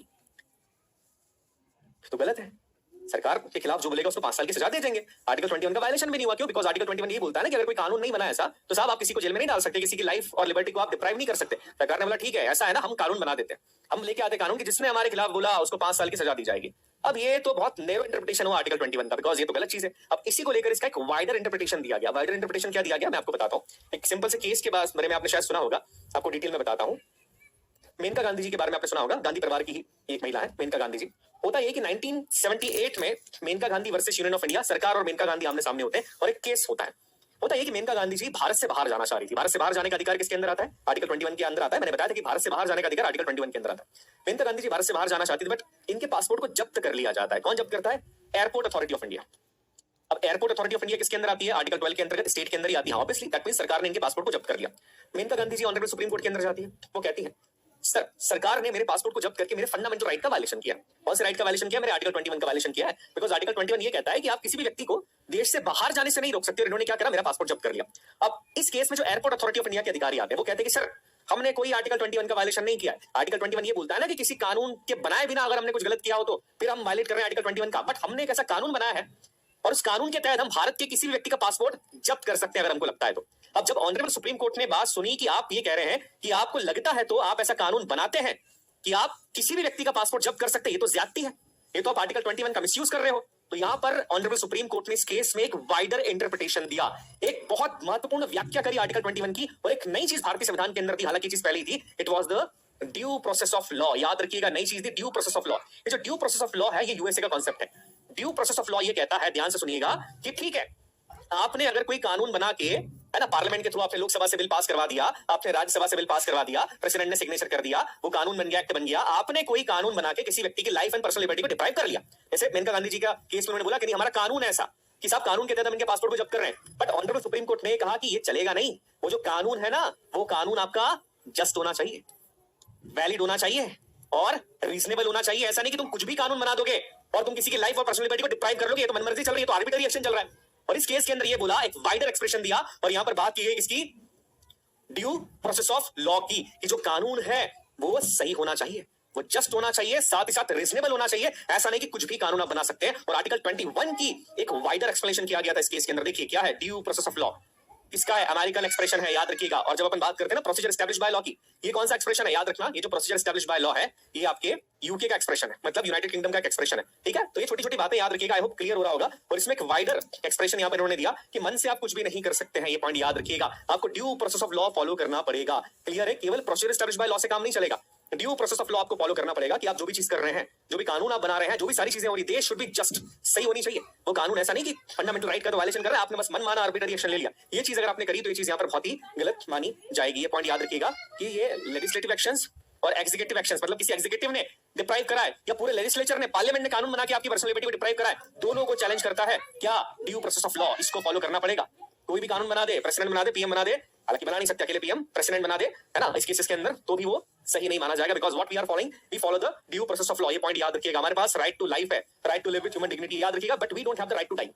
तो गलत है। सरकार के खिलाफ जो बोलेगा उसको 5 साल की सजा दे देंगे। आर्टिकल 21 का वायलेशन भी नहीं हुआ। क्यों? बिकॉज आर्टिकल 21 ये बोलता है ना कि अगर कोई कानून नहीं बना ऐसा तो साहब आप किसी को जेल में नहीं डाल सकते, किसी की लाइफ और लिबर्टी को आप डिप्राइव नहीं कर सकते। सरकार ने बोला ठीक है ऐसा है ना, हम कानून बना देते हैं, हम लेके आते कानून कि जिसने हमारे खिलाफ बोला उसको 5 साल की सजा दी जाएगी। अब ये तो बहुत नैरो इंटरप्रिटेशन हुआ आर्टिकल 21 का, बिकॉज ये तो गलत चीज है। अब इसी को लेकर इसका एक वाइडर इंटरप्रिटेशन दिया गया। वाइडर इंटरप्रिटेशन क्या दिया गया मैं आपको बताता हूँ। एक सिंपल से केस के बारे में आपने शायद सुना होगा, आपको डिटेल में बताता हूँ। मेनका गांधी जी के बारे में आपने सुना होगा, गांधी परिवार की ही एक महिला है मेनका गांधी जी। होता है कि 1978 में Maneka Gandhi versus Union of India, सरकार और मेनका गांधी आमने सामने होते हैं और एक केस होता है। होता है कि मेनका गांधी जी भारत से बाहर जाना चाह रही थी। भारत से बाहर जाने का अधिकार किसके अंदर आता है? आर्टिकल 21 के अंदर आता है। मैंने बताया था कि भारत से बाहर जाने का अधिकार आर्टिकल 21 के अंदर आता है। मेनका गांधी जी भारत से बाहर जाना चाहती थी, बट इनके पासपोर्ट को जब्त कर लिया जाता है। कौन जब्त करता है? Airport authority of India. अब एयरपोर्ट अथॉरिटी ऑफ इंडिया किसके अंदर आती है? आर्टिकल 12 के अंतर्गत स्टेट के अंदर ही आती है। ऑब्वियसली दैट मींस सरकार ने इनके पासपोर्ट को जब्त कर लिया। Maneka Gandhi ji honourable supreme court के अंदर जाती है, वो कहती है सर सरकार ने मेरे पासपोर्ट को जब्त करके मेरे फंडामेंटल राइट का वायलेशन किया। कौन से राइट का वायलेशन किया? मेरे आर्टिकल 21 का वायलेशन किया है। बिकॉज आर्टिकल 21 ये कहता है कि आप किसी भी व्यक्ति को देश से बाहर जाने से नहीं रोक सकते, और इन्होंने क्या करा? मेरा पासपोर्ट जब्त कर लिया। अब इस केस में जो एयरपोर्ट अथॉरिटी ऑफ इंडिया के अधिकारी आते हैं वो कहते हैं कि सर हमने कोई आर्टिकल 21 का वायलेशन नहीं किया है। आर्टिकल 21 ये बोलता है ना कि किसी कानून के बनाए बिना अगर हमने कुछ गलत किया हो तो फिर हम वायलेट कर रहे हैं आर्टिकल 21 का। बट हमने एक ऐसा कानून बनाया है और उस कानून के तहत हम भारत के किसी भी व्यक्ति का पासपोर्ट जब्त कर सकते हैं अगर हमको लगता है तो। अब जब ऑनरेबल सुप्रीम कोर्ट ने बात सुनी कि आप ये कह रहे हैं कि आपको लगता है तो आप ऐसा कानून बनाते हैं कि आप किसी भी व्यक्ति का पासपोर्ट जब्त कर सकते हैं, ये तो ज्यादती है, ये तो आप आर्टिकल 21 का मिसयूज कर रहे हो। तो यहां पर ऑनरेबल सुप्रीम कोर्ट ने इस केस में एक वाइडर इंटरप्रिटेशन दिया, एक बहुत महत्वपूर्ण व्याख्या करी आर्टिकल 21 की, और एक नई चीज भारतीय संविधान के अंदर दी। हालांकि चीज पहले ही थी, it was the due process of law. याद रखिएगा, नई चीज थी ड्यू प्रोसेस ऑफ लॉ। ये जो ड्यू प्रोसेस ऑफ लॉ है ये यूएसए का कॉन्सेप्ट है। ड्यू प्रोसेस ऑफ लॉ ये कहता है, ध्यान से सुनिएगा, कि ठीक है आपने अगर कोई कानून बना के, है ना, पार्लियामेंट के थ्रू आपने लोकसभा से बिल पास करवा दिया, आपने राज्यसभा से बिल पास करवा दिया, प्रेसिडेंट ने सिग्नेचर कर दिया, वो कानून बन गया, एक्ट बन गया, आपने कोई कानून बना के किसी व्यक्ति की लाइफ एंड पर्सनल लिबर्टी को डिप्राइव कर लिया। जैसे मेनका गांधी जी का केस में उन्होंने बोला कि नहीं, हमारा कानून ऐसा कि साहब कानून के तहत हम इनके पासपोर्ट को जब्त कर रहे हैं, बट ऑनरेबल सुप्रीम कोर्ट ने कहा कि ये चलेगा नहीं। वो जो कानून है ना, वो कानून आपका जस्ट होना चाहिए, वैलिड होना चाहिए और रीजनेबल होना चाहिए। ऐसा नहीं कि तुम कुछ भी कानून बना दोगे और तुम किसी की लाइफ और पर्सनल लिबर्टी को डिप्राइव कर लोगे, ये तो मनमर्जी चल रही है, तो आर्बिट्ररी एक्शन चल रहा है। और इस केस के अंदर ये बोला, एक वाइडर एक्सप्रेशन दिया और यहां पर बात की गई किसकी, ड्यू प्रोसेस ऑफ लॉ की, कि जो कानून है वो सही होना चाहिए, वो जस्ट होना चाहिए, साथ ही साथ रीजनेबल होना चाहिए। ऐसा नहीं कि कुछ भी कानून आप बना सकते हैं। और आर्टिकल 21 की एक वाइडर एक्सप्लेनेशन किया गया था इस केस के अंदर। देखिए क्या है ड्यू प्रोसेस ऑफ लॉ, इसका है अमेरिकन एक्सप्रेशन है, याद रखिएगा। और जब अपन बात करते हैं ना प्रोसीजर एस्टैब्लिश बाय लॉ की, ये कौन सा एक्सप्रेशन है, याद रखना, ये जो प्रोसीजर एस्टैब्लिश बाय लॉ है, ये आपके यूके का एक्सप्रेशन है, मतलब यूनाइटेड किंगडम का एक्सप्रेशन है, ठीक है। तो ये छोटी छोटी बातें याद रखिएगा, आई होप क्लियर हो रहा होगा। और इसमें एक वाइडर एक्सप्रेशन यहाँ पर उन्होंने दिया कि मन से आप कुछ भी नहीं कर सकते हैं, ये पॉइंट याद रखिएगा। आपको due process of law follow करना पड़ेगा, क्लियर है। केवल प्रोसीजर एस्टैब्लिश बाय लॉ से काम नहीं चलेगा, ड्यू प्रोसेस ऑफ लॉ आपको फॉलो करना पड़ेगा कि आप जो भी चीज कर रहे हैं, जो भी कानून आप बना रहे हैं, जो भी सारी चीजें हो रही, देश शुड बी जस्ट, सही होनी चाहिए। वो कानून ऐसा नहीं कि फंडामेंटल राइट का तो वायलेशन कर रहा है, आपने बस मन माना आर्बिट्ररी एक्शन ले लिया। ये चीज अगर आपने करी तो ये चीज यहाँ पर बहुत ही गलत मानी जाएगी। ये पॉइंट याद रखिएगा कि ये लेजिस्लेटिव एक्शंस और एग्जीक्यूटिव एक्शंस, मतलब किसी एग्जीक्यूटिव ने डिप्राइव करा है या पूरे लेजिस्लेचर ने, पार्लियामेंट ने कानून बना के आपकी पर्सनल लिबर्टी को डिप्राइव करा है, दोनों को चैलेंज करता है क्या ड्यू प्रोसेस ऑफ लॉ, इसको फॉलो करना पड़ेगा। कोई भी कानून बना दे, प्रेसिडेंट बना दे, पीएम बना दे, हालांकि बना नहीं सकते अकेले पीएम, प्रेसिडेंट बना दे, है ना, इस केसेस के अंदर, तो भी वो सही नहीं माना जाएगा। Because what we are following, we follow the due process of law. ये पॉइंट याद रखिएगा। हमारे पास राइट टू लाइफ है, right to live with human dignity, याद रखिएगा, but we don't have the right to die.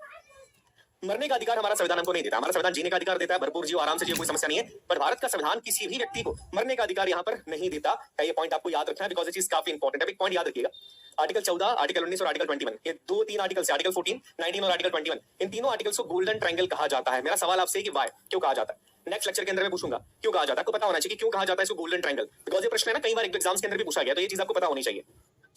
मरने का अधिकार हमारा संविधान हमको नहीं देता, हमारा संविधान जीने का अधिकार देता है, भरपूर जियो, आराम से जियो, कोई समस्या नहीं है। पर भारत का संविधान किसी भी व्यक्ति को मरने का अधिकार यहाँ पर नहीं देता है। ये पॉइंट आपको याद रखना है, बिकॉज ये चीज काफी इंपॉर्टेंट है। एक पॉइंट याद रखिएगा, आर्टिकल 14, आर्टिकल 19 और आर्टिकल 21, ये 2-3 आर्टिकल से, आर्टिकल 14, 19 और आर्टिकल 21, इन तीनों आर्टिकल्स को गोल्डन ट्रायंगल कहा जाता है। मेरा सवाल आपसे कि वाई, क्यों कहा जाता है, नेक्स्ट लेक्चर के अंदर मैं पूछूंगा क्यों कहा जाता है। आपको पता होना चाहिए कि क्यों कहा जाता है इसको गोल्डन ट्रायंगल, बिकॉज ये प्रश्न है ना, कई बार एग्जाम्स के अंदर भी पूछा गया, तो ये चीज आपको पता होनी चाहिए।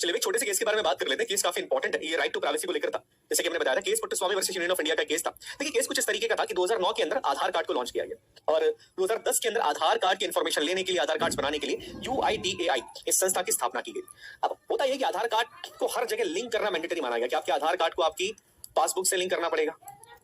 चलिए एक छोटे से केस के बारे में बात कर लेते हैं। केस काफी इंपॉर्टेंट है, ये राइट टू प्राइवेसी को लेकर था। जैसे कि हमने बताया था, case Puttaswamy versus Union of India का केस था। देखिए केस कुछ इस तरीके का था कि 2009 के अंदर आधार कार्ड को लॉन्च किया गया और 2010 के अंदर आधार कार्ड की इंफॉर्मेशन लेने के लिए, आधार कार्ड बनाने के लिए UIDAI इस संस्था की स्थापना की गई। अब होता यह कि आधार कार्ड को हर जगह लिंक करना मैंडेटरी माना गया कि आपके आधार कार्ड को आपकी पासबुक से लिंक करना पड़ेगा,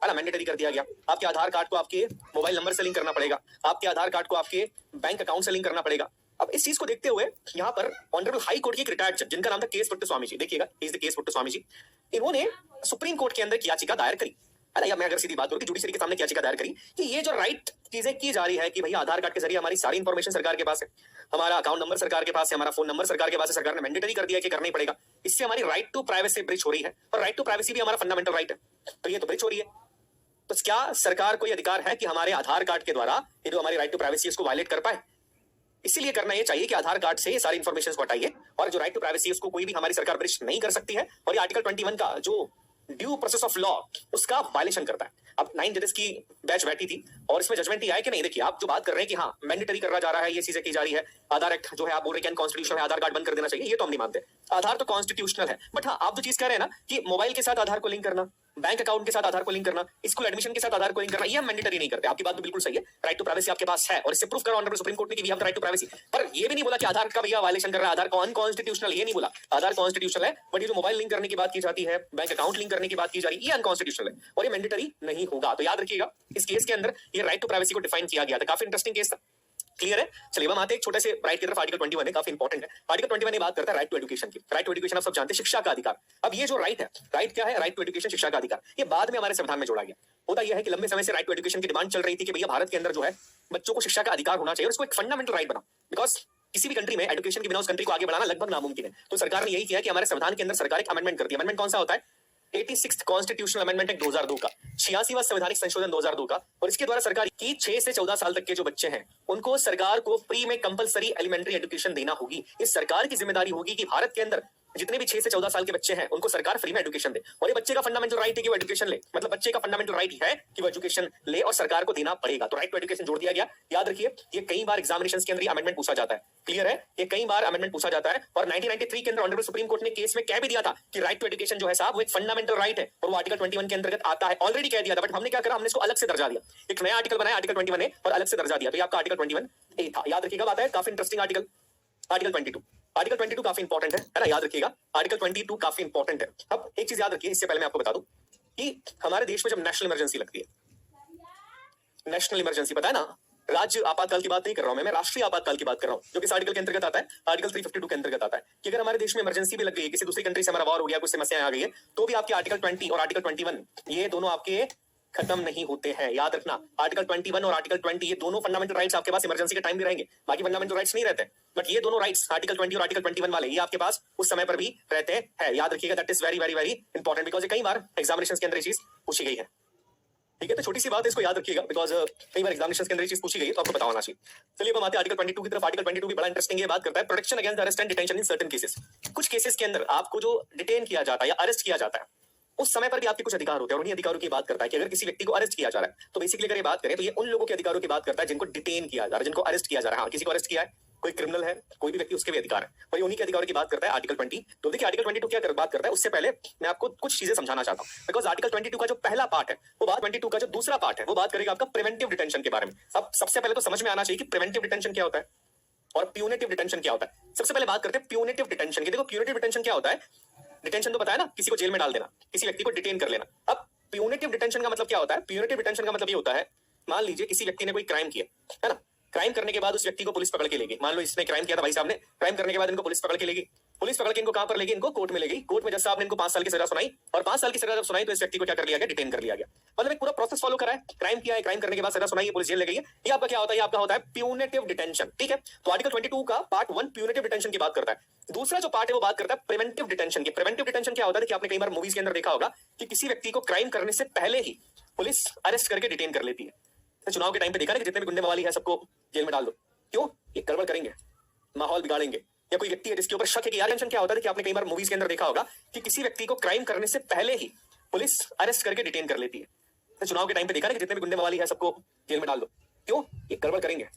है ना, मैंडेटरी कर दिया गया। आपके आधार कार्ड को आपके मोबाइल नंबर से लिंक करना पड़ेगा, आपके आधार कार्ड को आपके बैंक अकाउंट से लिंक करना पड़ेगा। अब इस चीज को देखते हुए यहाँ पर ऑनरेबल हाई कोर्ट की एक रिटायर्ड जज, जिनका नाम था केस पुट्टस्वामी जी, देखिएगा इज द केस पुट्टस्वामी जी, इन्होंने सुप्रीम कोर्ट के अंदर याचिका दायर करी। अरे या मैं अगर सीधी बात करूं कि जुडिशरी के सामने याचिका दायर करी कि ये जो राइट चीजें की जा रही है कि भाई आधार कार्ड के जरिए हमारी सारी इंफॉर्मेशन सरकार के पास है, हमारा अकाउंट नंबर सरकार के पास है, हमारा फोन नंबर सरकार के पास है, सरकार ने मैंडेटरी कर दिया कि करना ही पड़ेगा, इससे हमारी राइट टू प्राइवेसी ब्रीच हो रही है। और राइट टू प्राइवेसी भी हमारा फंडामेंटल राइट है, तो ये तो ब्रीच हो रही है। तो क्या सरकार को यह अधिकार है कि हमारे आधार कार्ड के द्वारा ये जो हमारी राइट टू प्राइवेसी इसको वायलेट कर पाए? इसीलिए करना ये चाहिए कि आधार कार्ड से ये सारी इंफॉर्मेशन को हटाइए और जो राइट टू प्राइवेसी उसको कोई भी हमारी सरकार ब्रीच नहीं कर सकती है। और ये आर्टिकल 21 का जो ड्यू प्रोसेस ऑफ लॉ उसका वायलेशन करता है। अब 9 जजेस की बैच बैठी थी और इसमें जजमेंट ये आया कि नहीं, देखिए आप जो बात कर रहे हैं कि हाँ मैंडेटरी करा जा रहा है, ये चीजें की जा रही है, आधार एक्ट जो है आप बोल रहे हैं कॉन्स्टिट्यूशन है, आधार कार्ड बंद कर देना चाहिए, ये तो हम नहीं मानते, आधार तो कॉन्स्टिट्यूशनल है। बट हाँ आप जो चीज कह रहे हैं ना कि मोबाइल के साथ आधार को लिंक करना, बैंक अकाउंट के साथ आधार को लिंक करना, स्कूल एडमिशन के साथ आधार को लिंक करना, ये हम मैंडेटरी नहीं करते। आपकी बात तो बिल्कुल सही है, राइट टू प्राइवेसी आपके पास है और इससे प्रूफ करा ऑनरेबल सुप्रीम कोर्ट ने कि we have the right to privacy. पर ये भी नहीं बोला कि आधार का भैया वायलेशन कर रहा है, आधार अनकॉन्स्टिट्यूशनल, ये नहीं बोला। आधार कॉन्स्टिट्यूशनल है, बट ये जो मोबाइल लिंक करने की बात की जाती है, बैंक अकाउंट लिंक करने की बात की जा रही है, ये अनकॉन्स्टिट्यूशनल है और ये मैंडेटरी नहीं होगा। तो याद रखिएगा इस केस के अंदर ये राइट टू प्राइवेसी को डिफाइन किया गया था। काफी इंटरेस्टिंग केस था, क्लियर है। चलिए हम आते हैं एक छोटे से राइट की तरफ। आर्टिकल 21 है, काफी इंपॉर्टेंट है। आर्टिकल 21 बात करता है राइट टू एजुकेशन की। राइट टू एजुकेशन आप सब जानते हैं, शिक्षा का अधिकार। अब ये जो राइट है, राइट क्या है, राइट टू एजुकेशन, शिक्षा का अधिकार, ये बाद में हमारे संविधान में जोड़ा गया। होता यह है कि लंबे समय से राइट टू एजुकेशन की डिमांड चल रही थी कि भैया भारत के अंदर जो है बच्चों को शिक्षा का अधिकार होना चाहिए और इसको एक फंडामेंटल राइट बना, बिकॉज किसी भी कंट्री में एजुकेशन के बिना उस कंट्री को आगे बढ़ाना लगभग नामुमकिन है। तो सरकार ने यही किया कि हमारे संविधान के अंदर सरकार एक अमेंडमेंट करती है। अमेंडमेंट कौन सा होता है? 86th कॉन्स्टिट्यूशनल अमेंडमेंट एक्ट 2002 का, 86वां संवैधानिक संशोधन 2002 का। और इसके द्वारा सरकार की 6 से 14 साल तक के जो बच्चे हैं उनको सरकार को फ्री में कंपलसरी एलिमेंट्री एजुकेशन देना होगी। इस सरकार की जिम्मेदारी होगी कि भारत के अंदर जितने भी 6 से 14 साल के बच्चे हैं उनको सरकार फ्री में एजुकेशन दे। और ये बच्चे का फंडामेंटल राइट है कि वो एजुकेशन ले, मतलब बच्चे का फंडामेंटल राइट है कि वो एजुकेशन ले और सरकार को देना पड़ेगा। तो राइट टू एजुकेशन जोड़ दिया गया। याद रखिए ये कई बार एग्जामिनेशन के अंदर अमेंडमेंट पूछा जाता है, क्लियर है, ये कई बार अमेंडमेंट पूछा जाता है। और 1993 के अंदर ऑनरेबल सुप्रीम कोर्ट ने केस में कह भी दिया था कि राइट टू एजुकेशन जो है साहब वो एक फंडामेंटल राइट है और वो आर्टिकल 21 के अंतर्गत आता है, ऑलरेडी कह दिया था। बट हमने क्या करा, हमने इसको अलग से दर्जा दिया, एक नया आर्टिकल बनाया आर्टिकल 21 ने और अलग से दर्जा दिया। तो ये आपका आर्टिकल 21 था। याद रखिएगा, बात है काफी इंटरेस्टिंग आर्टिकल। आर्टिकल 22, आर्टिकल 22 काफी इंपॉर्टेंट है ना, याद रखिएगा आर्टिकल 22 काफी इंपॉर्टेंट है। अब एक चीज याद रखिए, इससे पहले मैं आपको बता दूं कि हमारे देश में जब नेशनल इमरजेंसी लगती है, नेशनल इमरजेंसी, पता है ना, राज्य आपातकाल की बात नहीं कर रहा हूं मैं राष्ट्रीय आपातकाल की बात कर रहा हूं, जो कि इस आर्टिकल के अंतर्गत आता है, आर्टिकल 352 के अंतर्गत आता है कि अगर हमारे देश में इमरजेंसी भी लग गई है, किसी दूसरी कंट्री से हमारा वॉर हो गया, कुछ समस्याएं आ गई है, तो भी आपके आर्टिकल 20 और आर्टिकल 21 ये दोनों आपके खत्म नहीं होते हैं। याद रखना, आर्टिकल 21 और आर्टिकल 20 ये दोनों फंडामेंटल राइट्स आपके पास इमरजेंसी के टाइम भी रहेंगे, बाकी फंडामेंटल राइट्स नहीं रहते, बट ये दोनों राइट्स आर्टिकल 20 और आर्टिकल 21 वाले ये आपके पास उस समय पर भी रहते हैं। याद रखिएगा, that is very very very important, because कई बार एग्जामिनेशन के अंदर ये चीज पूछी गई है। ठीक है, तो छोटी सी बात है, इसको याद रखिएगा, बिकॉज कई बार एग्जामिनेशन के अंदर ये चीज पूछी गई है, तो आपको पता होना चाहिए। चलिए अब आते हैं आर्टिकल 22 की तरफ। आर्टिकल 22 भी बड़ा इंटरेस्टिंग है, बात करता है protection against arrest and detention in certain cases. कुछ केसेस के अंदर आपको जो डिटेन किया जाता है या अरेस्ट किया जाता है, उस समय पर भी आपके कुछ अधिकार होते हैं, और उन्हीं अधिकारों की बात करता है कि अगर किसी व्यक्ति को अरेस्ट किया जा रहा है, तो बेसिकली अगर ये बात करें तो ये उन लोगों के अधिकारों की बात करता है जिनको डिटेन किया जा रहा है, जिनको अरेस्ट किया जा रहा है। हाँ, किसी को अरेस्ट किया है, कोई क्रिमिनल है, कोई भी व्यक्ति, उसके भी अधिकार है, और ये उन्हीं के अधिकारों की बात करता है आर्टिकल 20। तो देखिए आर्टिकल 22 क्या बात करता है, उससे पहले मैं आपको कुछ चीजें समझाना चाहता हूं, बिकॉज आर्टिकल 22 का जो पहला पार्ट है वो बात 22 का जो दूसरा पार्ट है वो बात करेगा आपका प्रिवेंटिव डिटेंशन के बारे में। अब सबसे पहले तो समझ में आना चाहिए कि प्रिवेंटिव डिटेंशन क्या होता है और प्यूनेटिव डिटेंशन क्या होता है। सबसे पहले बात करते हैं प्यूनेटिव डिटेंशन की। देखो प्यूनेटिव डिटेंशन क्या होता है, डिटेंशन तो पता है ना, किसी को जेल में डाल देना, किसी व्यक्ति को डिटेन कर लेना। अब प्यूनेटिव डिटेंशन का मतलब क्या होता है, प्यूनेटिव डिटेंशन का मतलब ये होता है, मान लीजिए किसी व्यक्ति ने कोई क्राइम किया है ना, क्राइम करने के बाद उस व्यक्ति को पुलिस पकड़ के लेगी, मान लो इसने क्राइम किया था भाई साहब ने, क्राइम करने के बाद इनको पुलिस पकड़ के लेगी, पुलिस पकड़ के इनको कहां पर लेगी, इनको कोर्ट में लेगी, कोर्ट में जज साहब ने इनको 5 साल की सजा सुनाई, और 5 साल की सजा जब सुनाई तो इस व्यक्ति को क्या कर लिया गया, डिटेन कर लिया गया। मतलब एक पूरा प्रोसेस फॉलो करा है, क्राइम किया है, क्राइम करने के बाद सजा सुनाई, पुलिस जेल ले गई है, ये आपका क्या होता है, ये आपका होता है प्यूनेटिव डिटेंशन। ठीक है, तो आर्टिकल 22 का पार्ट 1 प्यूनेटिव डिटेंशन की बात करता है। दूसरा जो पार्ट है वो बात करता है प्रिवेंटिव डिटेंशन की। प्रिवेंटिव डिटेंशन क्या होता है कि आपने कई बार मूवीज के अंदर देखा होगा कि किसी व्यक्ति को क्राइम करने से पहले ही पुलिस अरेस्ट करके डिटेन कर लेती है। तो चुनाव के टाइम पे देखा ना कि जितने भी गुंडे मवाली है सबको जेल में डाल दो, क्यों, ये गड़बड़ करेंगे, माहौल बिगाड़ेंगे, या कोई व्यक्ति है जिसके ऊपर शक है कि यार टेंशन क्या होता है कि आपने कई बार मूवीज के अंदर देखा होगा कि किसी व्यक्ति को क्राइम करने से पहले ही पुलिस अरेस्ट करके डिटेन कर लेती है। तो चुनाव के टाइम पे देखा ना कि जितने भी गुंडे मवाली है सबको जेल में डाल दो, क्यों, ये गड़बड़ करेंगे,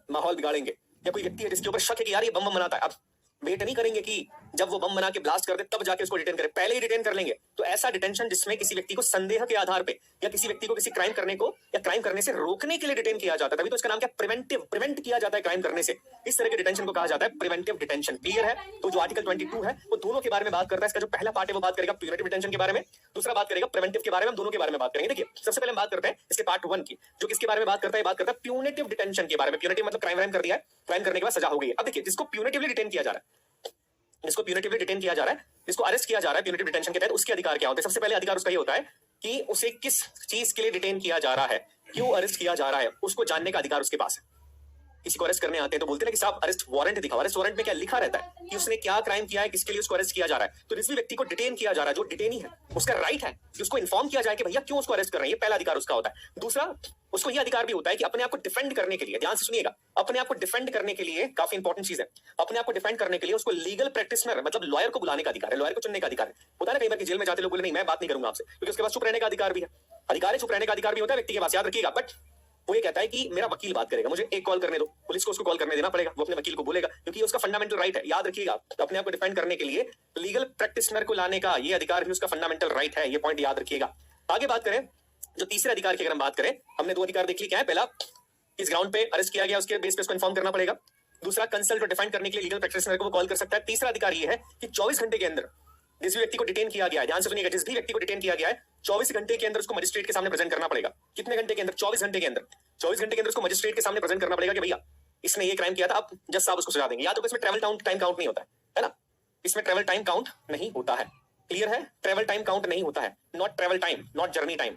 माहौल बिगाड़ेंगे, या कोई व्यक्ति है जिसके ऊपर शक है कि यार ये बम बनाता है। अब वेट नहीं करेंगे कि जब वो बम बना के ब्लास्ट कर दे तब जाके उसको डिटेन करें, पहले ही डिटेन कर लेंगे। तो ऐसा डिटेंशन जिसमें किसी व्यक्ति को संदेह के आधार पे या किसी व्यक्ति को किसी क्राइम करने को या क्राइम करने से रोकने के लिए डिटेन किया जाता है, तभी तो इसका नाम क्या, प्रिवेंटिव, प्रिवेंट किया जाता है क्राइम करने से। इस तरह के डिटेंशन को कहा जाता है प्रिवेंटिव डिटेंशन। क्लियर है, तो जो आर्टिकल 22 है वो दोनों के बारे में बात करता है। इसका जो पहला पार्ट है वो बात करेगा प्यूनेटिव डिटेंशन के बारे में, दूसरा बात करेगा प्रिवेंटिव के बारे में, हम दोनों के बारे में बात करेंगे। देखिए सबसे पहले हम बात करते हैं इसके पार्ट 1 की, जो किसके बारे में बात करता है, बात करता है प्यूनेटिव डिटेंशन के बारे में। प्यूनेटिव मतलब क्राइम कर दिया है, क्राइम करने के बाद सजा हो गई है। अब देखिए जिसको प्यूनेटिवली डिटेन किया जा रहा है, जिसको प्यूनेटिवली डिटेन किया जा रहा है, जिसको अरेस्ट किया जा रहा है प्यूनेटिव डिटेंशन के तहत, उसके अधिकार क्या होते हैं। सबसे पहले अधिकार उसका ये होता है कि उसे किस चीज के लिए डिटेन किया जा रहा है, क्यों अरेस्ट किया जा रहा है, उसको जानने का अधिकार उसके पास है। किसी को अरेस्ट करने आते हैं तो बोलते हैं कि साहब अरेस्ट वारंट दिखाओ। अरेस्ट वारंट में क्या लिखा रहता है कि उसने क्या क्राइम किया है, किसके लिए उसको अरेस्ट किया जा रहा है। तो जिस भी व्यक्ति को डिटेन किया जा रहा है, जो डिटेनी है, उसका राइट है कि उसको इन्फॉर्म किया जाए कि भैया क्यों उसको अरेस्ट कर रहे हैं, ये पहला अधिकार उसका होता है। दूसरा, उसको यह अधिकार भी होता है कि अपने आप को डिफेंड करने के लिए, ध्यान से सुनिएगा, अपने आप को डिफेंड करने के लिए, काफी इंपॉर्टेंट चीज है, अपने आप को डिफेंड करने के लिए उसको लीगल प्रैक्टिशनर मतलब लॉयर को बुलाने का अधिकार है, लॉयर को चुनने का अधिकार है। होता है ना कई बार कि जेल में जाते लोग बोले नहीं मैं बात नहीं करूंगा आपसे, क्योंकि उसके पास चुप रहने का अधिकार भी है, अधिकार है, चुप रहने का अधिकार भी होता है व्यक्ति के पास, याद रखिएगा। बट वो ये कहता है कि मेरा वकील बात करेगा, मुझे एक कॉल करने दो, पुलिस को उसको कॉल करने देना पड़ेगा, वो अपने वकील को बोलेगा, क्योंकि ये उसका फंडामेंटल राइट है। याद रखिएगा, तो अपने आप को डिफेंड करने के लिए लीगल प्रैक्टिशनर को लाने का ये अधिकार भी उसका फंडामेंटल राइट है, ये पॉइंट याद रखिएगा। आगे बात करें जो तीसरे अधिकार की अगर हम बात करें, हमने 2 अधिकार देख ली, क्या है, पहला इस ग्राउंड पे अरेस्ट किया गया उसके बेस पे उसको इन्फॉर्म करना पड़ेगा, दूसरा कंसल्ट और डिफेंड करने के लिए लीगल प्रैक्टिशनर को वो कॉल कर सकता है, तीसरा अधिकार ये है कि 24 घंटे के अंदर जिस भी व्यक्ति को डिटेन किया गया है, ध्यान से सुनिएगा, जिस भी व्यक्ति को डिटेन किया गया है 24 घंटे के अंदर उसको मजिस्ट्रेट के सामने प्रेजेंट करना पड़ेगा। कितने घंटे के अंदर, 24 घंटे के अंदर, 24 घंटे के अंदर उसको मजिस्ट्रेट के सामने प्रेजेंट करना पड़ेगा कि भैया इसने ये क्राइम किया था, अब जज साहब उसको सजा देंगे। या तो इसमें ट्रैवल टाइम काउंट नहीं होता है ना, इसमें ट्रैवल टाइम काउंट नहीं होता है। क्लियर है, ट्रैवल टाइम काउंट नहीं होता है, not travel time, not journey time,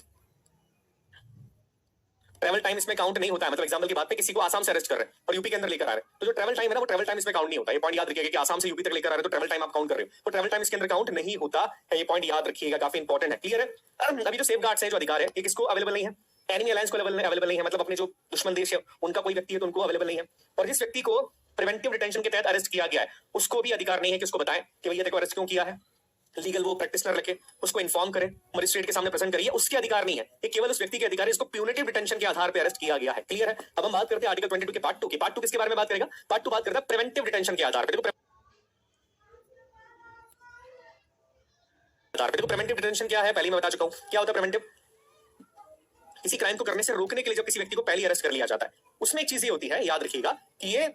travel time इसमें काउंट नहीं होता है। मतलब एग्जांपल की बात पे किसी को आसाम से अरेस्ट कर रहे हैं और यूपी के अंदर लेकर आ रहे हैं, तो जो ट्रैवल टाइम है ना वो ट्रैवल टाइम इसमें काउंट नहीं होता। ये पॉइंट याद रखिएगा कि आसाम से यूपी तक लेकर आ रहे हैं तो ट्रैवल टाइम आप काउंट कर रहे हो, तो ट्रैवल टाइम इसके अंदर काउंट नहीं होता है, ये पॉइंट याद रखिएगा, काफी इंपॉर्टेंट है। क्लियर है, अभी जो सेफ गार्ड्स है, जो अधिकार है, ये किसको अवेलेबल नहीं है, एनिमी अलायंस को अवेलेबल नहीं है, मतलब अपने जो दुश्मन देश है उनका कोई व्यक्ति है तो उनको अवेलेबल नहीं है। और जिस व्यक्ति को प्रिवेंटिव डिटेंशन के तहत अरेस्ट किया गया है उसको भी अधिकार नहीं है कि उसको बताएं कि भैया देखो अरेस्ट क्यों किया है, लीगल वो प्रैक्टिशनर रखे, उसको इन्फॉर्म करे, मजिस्ट्रेट के सामने प्रेजेंट करिए, उसके अधिकार नहीं है, ये केवल उस व्यक्ति के अधिकार है जिसको प्यूनेटिव डिटेंशन के आधार पर अरेस्ट किया गया है। क्लियर है, अब हम बात करते हैं आर्टिकल 22 के पार्ट 2 की। पार्ट 2 किसके बारे में बात करेगा, पार्ट 2 बात करता है प्रिवेंटिव डिटेंशन के आधार पर। देखो प्रिवेंटिव डिटेंशन क्या है, पहले मैं बता चुका हूं क्या होता है प्रिवेंटिव। किसी क्राइम को करने से रोकने के लिए जब किसी व्यक्ति को पहले अरेस्ट कर लिया जाता है, उसमें एक चीज ये होती है, याद रखिएगा कि ये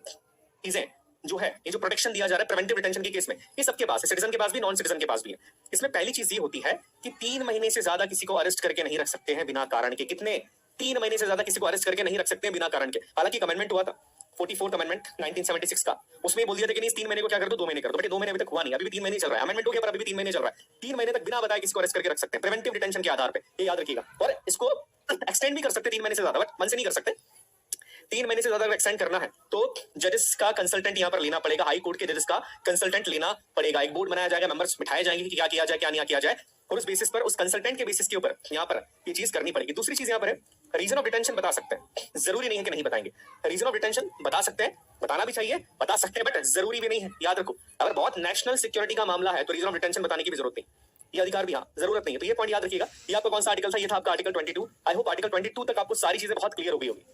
चीजें जो है, ये जो प्रोटेक्शन दिया जा रहा है प्रिवेंटिव डिटेंशन के केस में, ये सबके पास है, सिटीजन के पास भी, नॉन सिटीजन के पास भी है। इसमें पहली चीज ये होती है कि 3 महीने से ज्यादा किसी को अरेस्ट करके नहीं रख सकते हैं बिना कारण के। कितने, 3 महीने से ज्यादा किसी को अरेस्ट करके नहीं रख सकते हैं बिना कारण के। हालांकि अमेंडमेंट हुआ था 44th अमेंडमेंट 1976 का, उसमें बोल दिया था कि नहीं 3 महीने को क्या कर दो 2 महीने कर दो, बट 2 महीने अभी तक हुआ नहीं, अभी भी 3 महीने चल रहा है। अमेंडमेंट हो गया पर अभी भी 3 महीने चल रहा है। 3 महीने तक बिना बताए किसी को अरेस्ट करके रख सकते हैं प्रिवेंटिव डिटेंशन के आधार पे, ये याद रखिएगा। और इसको एक्सटेंड भी कर सकते 3 महीने से ज्यादा, बट मन से नहीं कर सकते। 3 महीने से ज्यादा एक्सटेंड करना है तो जजेस का कंसल्टेंट यहाँ पर लेना पड़ेगा, हाई कोर्ट के जजेस का कंसल्टेंट लेना पड़ेगा। एक बोर्ड बनाया जाएगा, मेंबर्स बिठाए जाएंगे कि क्या किया जाए क्या नहीं किया जाए, और उस बेसिस पर, उस कंसल्टेंट के बेसिस के ऊपर यहाँ पर ये चीज करनी पड़ेगी। दूसरी चीज यहाँ पर है रीजन ऑफ डिटेंशन बता सकते हैं, जरूरी नहीं है कि नहीं बताएंगे। रीजन ऑफ डिटेंशन बता सकते हैं, बताना भी चाहिए, बता सकते हैं, बट जरूरी भी नहीं है। याद रखो, अगर बहुत नेशनल सिक्योरिटी का मामला है तो रीजन ऑफ डिटेंशन बताने की भी जरूरत नहीं, ये अधिकार भी हाँ जरूरत नहीं है। तो ये पॉइंट याद रखिएगा। ये आपका कौन सा आर्टिकल था? ये था आपका आर्टिकल 22। आई होप आर्टिकल 22 तक आपको सारी चीजें बहुत क्लियर हो गई होगी।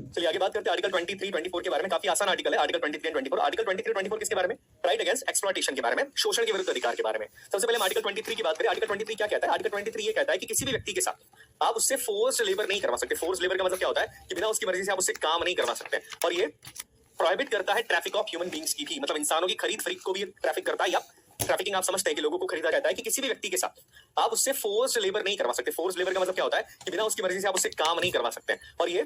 चलिए आगे बात करते हैं आर्टिकल 23, 24 के बारे में। काफी आसान आर्टिकल है आर्टिकल 23 एंड 24। आर्टिकल 23, 24 किसके बारे में? राइट अगेंस्ट एक्सप्लॉइटेशन के बारे में, शोषण के विरुद्ध अधिकार के बारे में। सबसे पहले हम आर्टिकल 23 की बात करें। आर्टिकल 23 क्या कहता है? आर्टिकल 23 ये कहता है कि किसी भी व्यक्ति के साथ आप उससे फोर्स्ड लेबर नहीं करवा सकते। फोर्स्ड लेबर का मतलब क्या होता है कि बिना उसकी मर्जी से आप उससे काम नहीं करवा सकते। और ये प्रोहिबिट करता है ट्रैफिक ऑफ ह्यूमन बींग्स की भी, मतलब इंसानों की खरीद फरीद को भी ट्रैफिक करता है। या ट्रैफिकिंग आप समझते हैं कि लोगों को खरीदा जाता है, कि किसी भी व्यक्ति के साथ आप उससे फोर्स्ड लेबर नहीं करवा सकते। फोर्स्ड लेबर का मतलब क्या होता है कि बिना उसकी मर्जी से आप उससे काम नहीं करवा सकते। और ये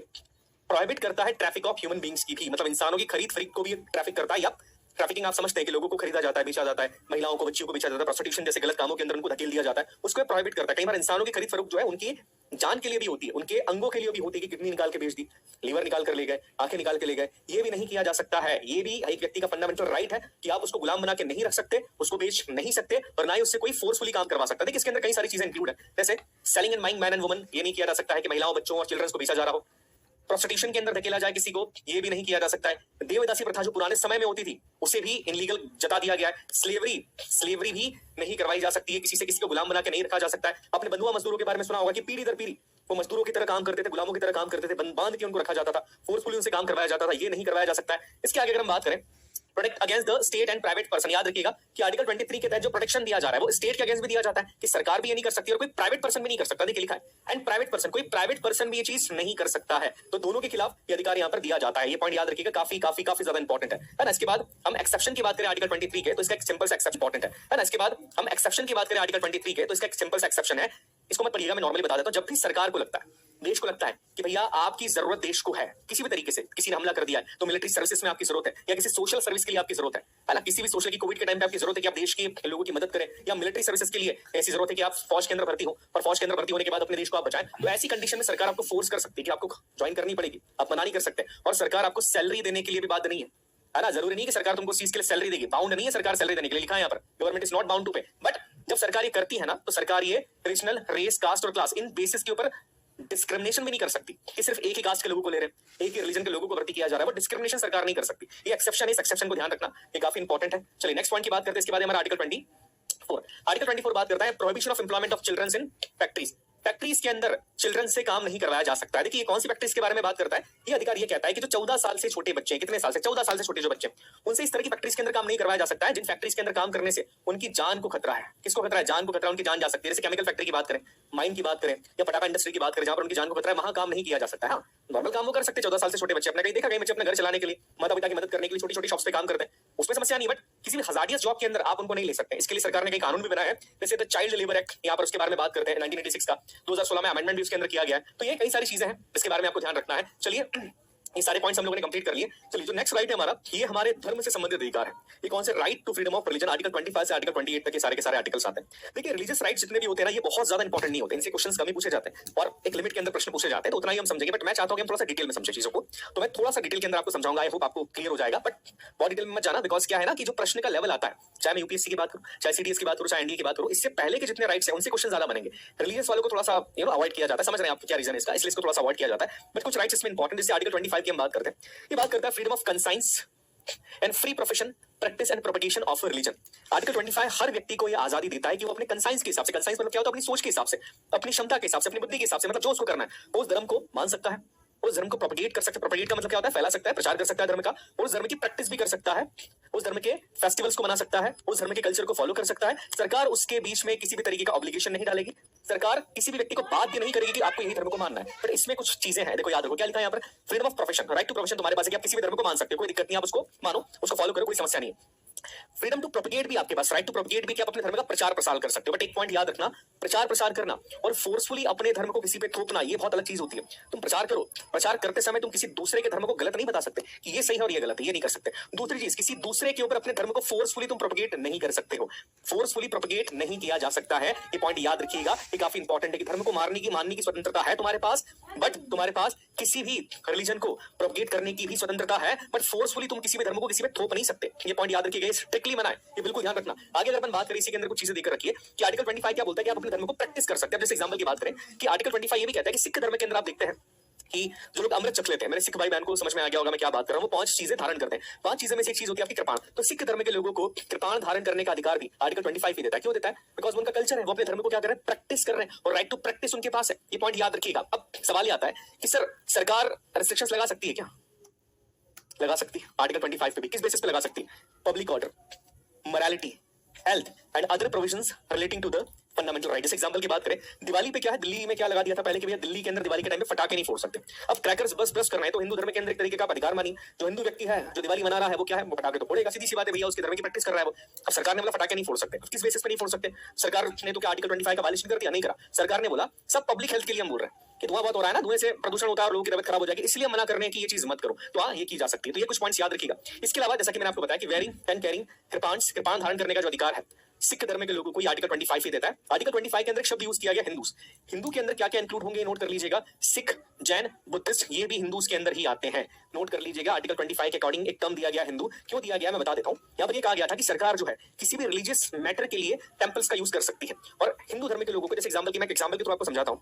प्रोहिबिट करता है ट्रैफिक ऑफ ह्यूमन बींग्स की भी, मतलब इंसानों की खरीद फरीद को भी ट्रैफिक करता है। या ट्रैफिकिंग आप समझते हैं कि लोगों को खरीदा जाता है, बेचा जाता है, महिलाओं को, बच्चियों को बेचा जाता है, प्रोस्टिट्यूशन जैसे गलत कामों के अंदर उनको धकेल दिया जाता है, उसको प्रोहिबिट करता है। कई बार इंसानों की खरीद फरोख्त जो है उनकी जान के लिए भी होती है, उनके अंगों के लिए भी होती है, कि किडनी निकाल के बेच दी, लीवर निकाल कर ले गए, आंखें निकाल के ले गए, ये भी नहीं किया जा सकता है। ये भी एक व्यक्ति का फंडामेंटल राइट है कि आप उसको गुलाम बना के नहीं रख सकते, उसको बेच नहीं सकते, और ना ही उससे कोई फोर्सफुली काम करवा सकता है। देखिए इसके अंदर कई सारी चीजें इंक्लूड है, जैसे selling and buying man and woman, ये नहीं किया जा सकता है कि महिलाओं, बच्चों और चिल्ड्रंस को बेचा जा रहा हो। प्रोस्टिट्यूशन के अंदर धकेला जाए किसी को, ये भी नहीं किया जा सकता है। देवदासी प्रथा जो पुराने समय में होती थी उसे भी इनलीगल जता दिया गया है। स्लेवरी भी नहीं करवाई जा सकती है, किसी से किसी को गुलाम बना के नहीं रखा जा सकता है। अपने बंधुआ मजदूरों के बारे में सुना होगा कि पीढ़ी दर पीढ़ी वो मजदूरों की तरह काम करते थे, गुलामों की तरह काम करते थे, बांध के उनको रखा जाता था, फोर्सफुली उनसे काम करवाया जाता था, ये नहीं करवाया जा सकता है। इसके आगे अगर हम बात करें protect against the state and private person, याद रखिएगा कि आर्टिकल 23 के तहत जो प्रोटेक्शन दिया जा रहा है वो स्टेट के अगेंस्ट भी दिया जाता है, कि सरकार भी ये नहीं कर सकती और कोई प्राइवेट पर्सन भी नहीं कर सकता। देखिए लिखा है एंड प्राइवेट पर्सन, कोई प्राइवेट पर्सन भी ये चीज नहीं कर सकता है। तो दोनों के खिलाफ ये अधिकार यहाँ पर दिया जाता है। ये पॉइंट याद रखिएगा, काफी काफी काफी ज्यादा इंपॉर्टेंट है ना। इसके बाद हम एक्सेप्शन की बात करें आर्टिकल 23 के, तो इसका एक सिंपल सा एक्सेप्शन इंपॉर्टेंट है ना। इसके बाद हम एक्सेप्शन की बात करें आर्टिकल 23 के, तो इसका एक सिंपल सा एक्सेप्शन है। इसको मत पढ़िएगा, मैं नॉर्मली बता देता हूं। जब भी सरकार को लगता है, देश को लगता है कि भैया आपकी जरूरत देश को है, किसी भी तरीके से किसी ने हमला कर दिया है तो मिलिट्री सर्विसेज में आपकी जरूरत है, या किसी सोशल सर्विस के लिए आपकी जरूरत है ना, किसी भी सोशल की कोविड के टाइम पे आपकी जरूरत है कि आप देश के लोगों की मदद करें, या मिलिट्री सर्विसेज के लिए ऐसी जरूरत है कि आप फौज के अंदर भर्ती हो और फौज के अंदर भर्ती होने के बाद अपने देश को आप बचाएं, तो ऐसी कंडीशन में सरकार आपको फोर्स कर सकती है कि आपको ज्वाइन करनी पड़ेगी, आप मना नहीं कर सकते। और सरकार आपको सैलरी देने के लिए भी बाध्य नहीं है ना। जरूरी नहीं कि सरकार तुमको चीज के लिए सैलरी देगी, बाउंड नहीं है सरकार सैलरी देने के लिए, लिखा है यहाँ पर government is not bound to pay. But जब सरकार ये करती है ना, तो सरकार ये रीजनल, रेस, कास्ट और क्लास, इन बेसिस के ऊपर डिस्क्रिमिनेशन भी नहीं कर सकती कि सिर्फ एक ही कास्ट के लोगों को ले रहे हैं, एक ही रिलीजन के लोगों को भर्ती किया जा रहा है, वो डिस्क्रिमिनेशन सरकार नहीं कर सकती। ये एक्सेप्शन है, इस एक्सेप्शन को ध्यान रखना, ये काफी इंपॉर्टेंट है। चलिए नेक्स्ट पॉइंट की बात करते हैं। इसके बाद हमारा आर्टिकल 24। आर्टिकल 24 बात करता है prohibition of employment of children in factories. Factories के अंदर चिल्ड्रन से काम नहीं करवाया जा सकता है। देखिए कौन सी फैक्ट्रीज के बारे में बात करता है? ये अधिकार ये कहता है कि जो 14 साल से छोटे बच्चे, कितने साल से? 14 साल से छोटे जो बच्चे, उनसे इस तरह की फैक्ट्रीज के अंदर काम नहीं करवाया जा सकता है जिन फैक्ट्रीज के अंदर काम करने से उनकी जान को खतरा है। किसको खतरा है? जान को खतरा, उनकी जान जा सकती है। जैसे केमिकल फैक्ट्री की बात करें, माइन की बात करें, या पटाखा इंडस्ट्री की बात करें, जहां पर उनकी जान को खतरा है, वहां काम नहीं किया जा सकता है। हाँ, नॉर्मल काम वो कर सकते हैं 14 साल से छोटे बच्चे। अपने कहीं देखा, कहीं बच्चे अपने घर चलाने के लिए, माता पिता की मदद करने के लिए छोटी छोटी शॉप्स पे काम करते हैं, उसमें समस्या नहीं। बट किसी भी हजार्डियस जॉब के अंदर आप उनको नहीं ले सकते। इसके लिए सरकार ने कई कानून भी बनाया है, जैसे द चाइल्ड लेबर एक्ट, यहाँ पर उसके बारे में बात करते हैं 1986 का, 2016 में अमेंडमेंट भी उसके अंदर किया गया है। तो ये कई सारी चीजें हैं जिसके बारे में आपको ध्यान रखना है। चलिए ये सारे पॉइंट्स हम लोगों ने कंप्लीट कर लिए। चलिए जो नेक्स्ट राइट है हमारा, ये हमारे धर्म से संबंधित अधिकार है। ये कौन से? Right to freedom of religion, article 25 से आर्टिकल 28 तक के सारे आर्टिकल्स आते हैं। देखिए रिलीजियस राइट्स जितने भी होते हैं ना, ये बहुत ज्यादा इंपॉर्टेंट नहीं होते, इनसे क्वेश्चंस कम ही पूछे जाते हैं और एक लिमिट के अंदर प्रश्न पूछे जाते हैं, तो उतना ही हम समझेंगे। बट मैं चाहता हूं कि हम थोड़ा सा डिटेल में समझे चीजों को, तो मैं थोड़ा सा डिटेल के अंदर आपको समझाऊंगा। आई होप आपको क्लियर हो जाएगा, बट बहुत डिटेल में मत जाना, बिकॉज क्या है ना कि जो प्रश्न का लेवल आता है, चाहे मैं यूपीएससी की बात करूं, चाहे सीडीएस की बात करूं, चाहे एनडीए की बात करूं, इससे पहले के जितने राइट्स हैं उनसे क्वेश्चन ज्यादा बनेंगे। रिलीजियस वालों को थोड़ा सा अवॉइड किया जाता है, समझ रहे हैं आप क्या रीजन है इसका, इसलिए इसको थोड़ा सा अवॉइड किया जाता है। बट कुछ राइट्स इसमें इंपॉर्टेंट, जैसे आर्टिकल 25 की हम बात करते हैं। ये बात करता है freedom of conscience and free profession, practice and propagation of religion. Article 25 हर व्यक्ति को यह आजादी देता है कि वो अपने कंसाइंस के हिसाब से, कंसाइंस मतलब क्या होता है? अपनी सोच के हिसाब से, अपनी क्षमता के हिसाब से, अपनी बुद्धि के हिसाब से, मतलब जो उसको करना है, वो उस धर्म को मान सकता है, उस धर्म को प्रोपगेट कर सकता है। प्रोपगेट का मतलब क्या होता है? फैला सकता है, प्रचार कर सकता है धर्म का, और उस धर्म की प्रैक्टिस भी कर सकता है, उस धर्म के फेस्टिवल्स को मना सकता है, उस धर्म के कल्चर को फॉलो कर सकता है। सरकार उसके बीच में किसी भी तरीके का ऑब्लिगेशन नहीं डालेगी, सरकार किसी भी व्यक्ति को बाध्य नहीं करेगी कि आपको यही धर्म को मानना है। पर इसमें कुछ चीजें हैं, देखो याद रखो क्या लिखा है यहाँ पर, freedom of profession, right to profession तुम्हारे पास है कि आप किसी भी धर्म को मान सकते हो, कोई दिक्कत नहीं, आप उसको मानो, उसको फॉलो करो, कोई समस्या नहीं है। फ्रीडम टू प्रोपिगेट भी आपके पास, राइट टू प्रोपिगेट भी, कि आप अपने धर्म का प्रचार प्रसार कर सकते हो। बट एक पॉइंट याद रखना, प्रचार प्रसार करना और फोर्सफुली अपने धर्म को किसी पे थोपना, ये बहुत अलग चीज होती है। तुम प्रचार करो, प्रचार करते समय तुम किसी दूसरे के धर्म को गलत नहीं बता सकते कि ये सही है और ये गलत है, ये नहीं कर सकते। दूसरी चीज, किसी दूसरे के ऊपर अपने धर्म को फोर्सफुली तुम प्रोपिगेट नहीं कर सकते हो, फोर्सफुली प्रोपिगेट नहीं किया जा सकता है। ये पॉइंट याद रखिएगा, ये काफी इंपॉर्टेंट है कि धर्म को मानने की स्वतंत्रता है तुम्हारे पास, बट तुम्हारे पास किसी भी रिलीजन को प्रोपिगेट करने की भी स्वतंत्रता है, बट फोर्सफुली तुम किसी भी धर्म को किसी पे थोप नहीं सकते। ये पॉइंट याद रखिएगा, स्ट्रिक्टली मना है, ये बिल्कुल ध्यान रखना। आगे अगर अपन बात करें, इसी के अंदर कुछ चीजें देकर रखिए कि आर्टिकल 25 क्या बोलता है कि आप अपने धर्म को प्रैक्टिस कर सकते हैं। जैसे एग्जांपल की बात करें कि आर्टिकल 25 ये भी कहता है कि सिख धर्म के अंदर आप देखते हैं कि जो लोग अमृत चख लेते हैं, मेरे सिख भाई बहन को समझ में आ गया होगा मैं क्या बात कर रहा हूं, वो 5 चीजें धारण करते हैं। 5 चीजें में से एक चीज होती है आपकी कृपाण। तो सिख धर्म के लोगों को कृपाण धारण करने का अधिकार भी आर्टिकल 25 ही देता है। क्यों देता है? बिकॉज उनका कल्चर है, वो अपने धर्म को क्या कर रहे हैं, प्रैक्टिस कर रहे हैं, और राइट टू प्रैक्टिस उनके पास है। ये पॉइंट याद रखिएगा। अब सवाल आता है कि सर सरकार रिस्ट्रिक्शंस लगा सकती है क्या? लगा सकती है, आर्टिकल 25 पे भी। किस बेसिस पे लगा सकती है? Public order, morality, health and other provisions relating to the fundamental right. जैसे एग्जांपल की बात करें, दिवाली पे क्या है, दिल्ली में क्या लगा दिया था पहले कि भैया दिल्ली के अंदर दिवाली के टाइम पे पटाखे नहीं फोड़ सकते। अब क्रैकर्स बस ब्रस्ट करना है तो हिंदू धर्म के अंदर एक तरीके का अधिकार मानी। जो हिंदू व्यक्ति है, जो दिवाली मना रहा है, वो क्या है, वो पटाखे तो फोड़ेगा, सीधी सी बात है भैया, उसके धर्म की प्रैक्टिस कर रहा है वो। अब सरकार ने बोला पटाखे नहीं फोड़ सकते। किस बेसिस पे नहीं फोड़ सकते? सरकार ने तो क्या आर्टिकल 25 का वायलेशन कर दिया? नहीं करा। सरकार ने बोला सब पब्लिक हेल्थ के लिए हम बोल रहे हैं कि धुआं बहुत हो रहा है ना, धुएं से प्रदूषण होता है और लोगों की तबियत खराब हो जाएगी, इसलिए मना करने की ये चीज मत करो। तो हाँ, ये की जा सकती है। तो ये कुछ पॉइंट्स याद रखिएगा। इसके अलावा जैसा कि मैंने आपको बताया कि वेयरिंग एंड कैरिंग कृपाण धारण करने का जो अधिकार है सिख धर्म के लोगों को, ये आर्टिकल 25 ही देता है। आर्टिकल 25 के अंदर एक शब्द यूज किया गया हिंदूस। हिंदू के अंदर क्या क्या इंक्लूड होंगे नोट कर लीजिएगा। सिख, जैन, बुद्धिस्ट, ये भी हिंदूस के अंदर ही आते हैं। नोट कर लीजिएगा, आर्टिकल 25 के अकॉर्डिंग एक टर्म दिया गया हिंदू। क्यों दिया गया मैं बता देता हूं। यहां पर ये कहा गया था कि सरकार जो है किसी भी रिलीजियस मैटर के लिए टेंपल्स का यूज कर सकती है, और हिंदू धर्म के लोगों को, जैसे एग्जांपल की मैं एग्जांपल के थ्रू आपको समझाता हूं।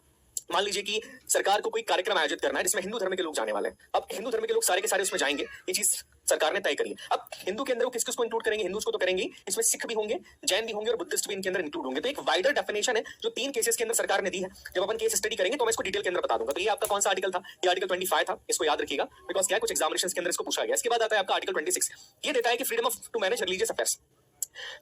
मान लीजिए कि सरकार को कोई कार्यक्रम आयोजित करना है जिसमें हिंदू धर्म के लोग जाने वाले हैं। अब हिंदू धर्म के लोग सारे के सारे उसमें जाएंगे, ये चीज सरकार ने तय करी है। अब हिंदू के अंदर वो किस किस को इंक्लूड करेंगे? हिंदूज को तो करेंगे, इसमें सिख भी होंगे, जैन भी होंगे और बुद्धिस्ट भी इनके अंदर इंक्लूड होंगे। तो एक वाइडर डेफिनेशन है जो 3 केसेस के अंदर सरकार ने दी है। जब अपन केस स्टडी करेंगे तो मैं इसको डिटेल के अंदर बता दूंगा। तो ये आपका कौन सा आर्टिकल था? ये आर्टिकल 25 था, इसको याद रखिएगा, बिकॉज क्या है, कुछ एग्जामिनेशंस के अंदर इसको पूछा गया। इसके बाद आता है आपका आर्टिकल 26। ये देता है कि freedom of to manage religious affairs.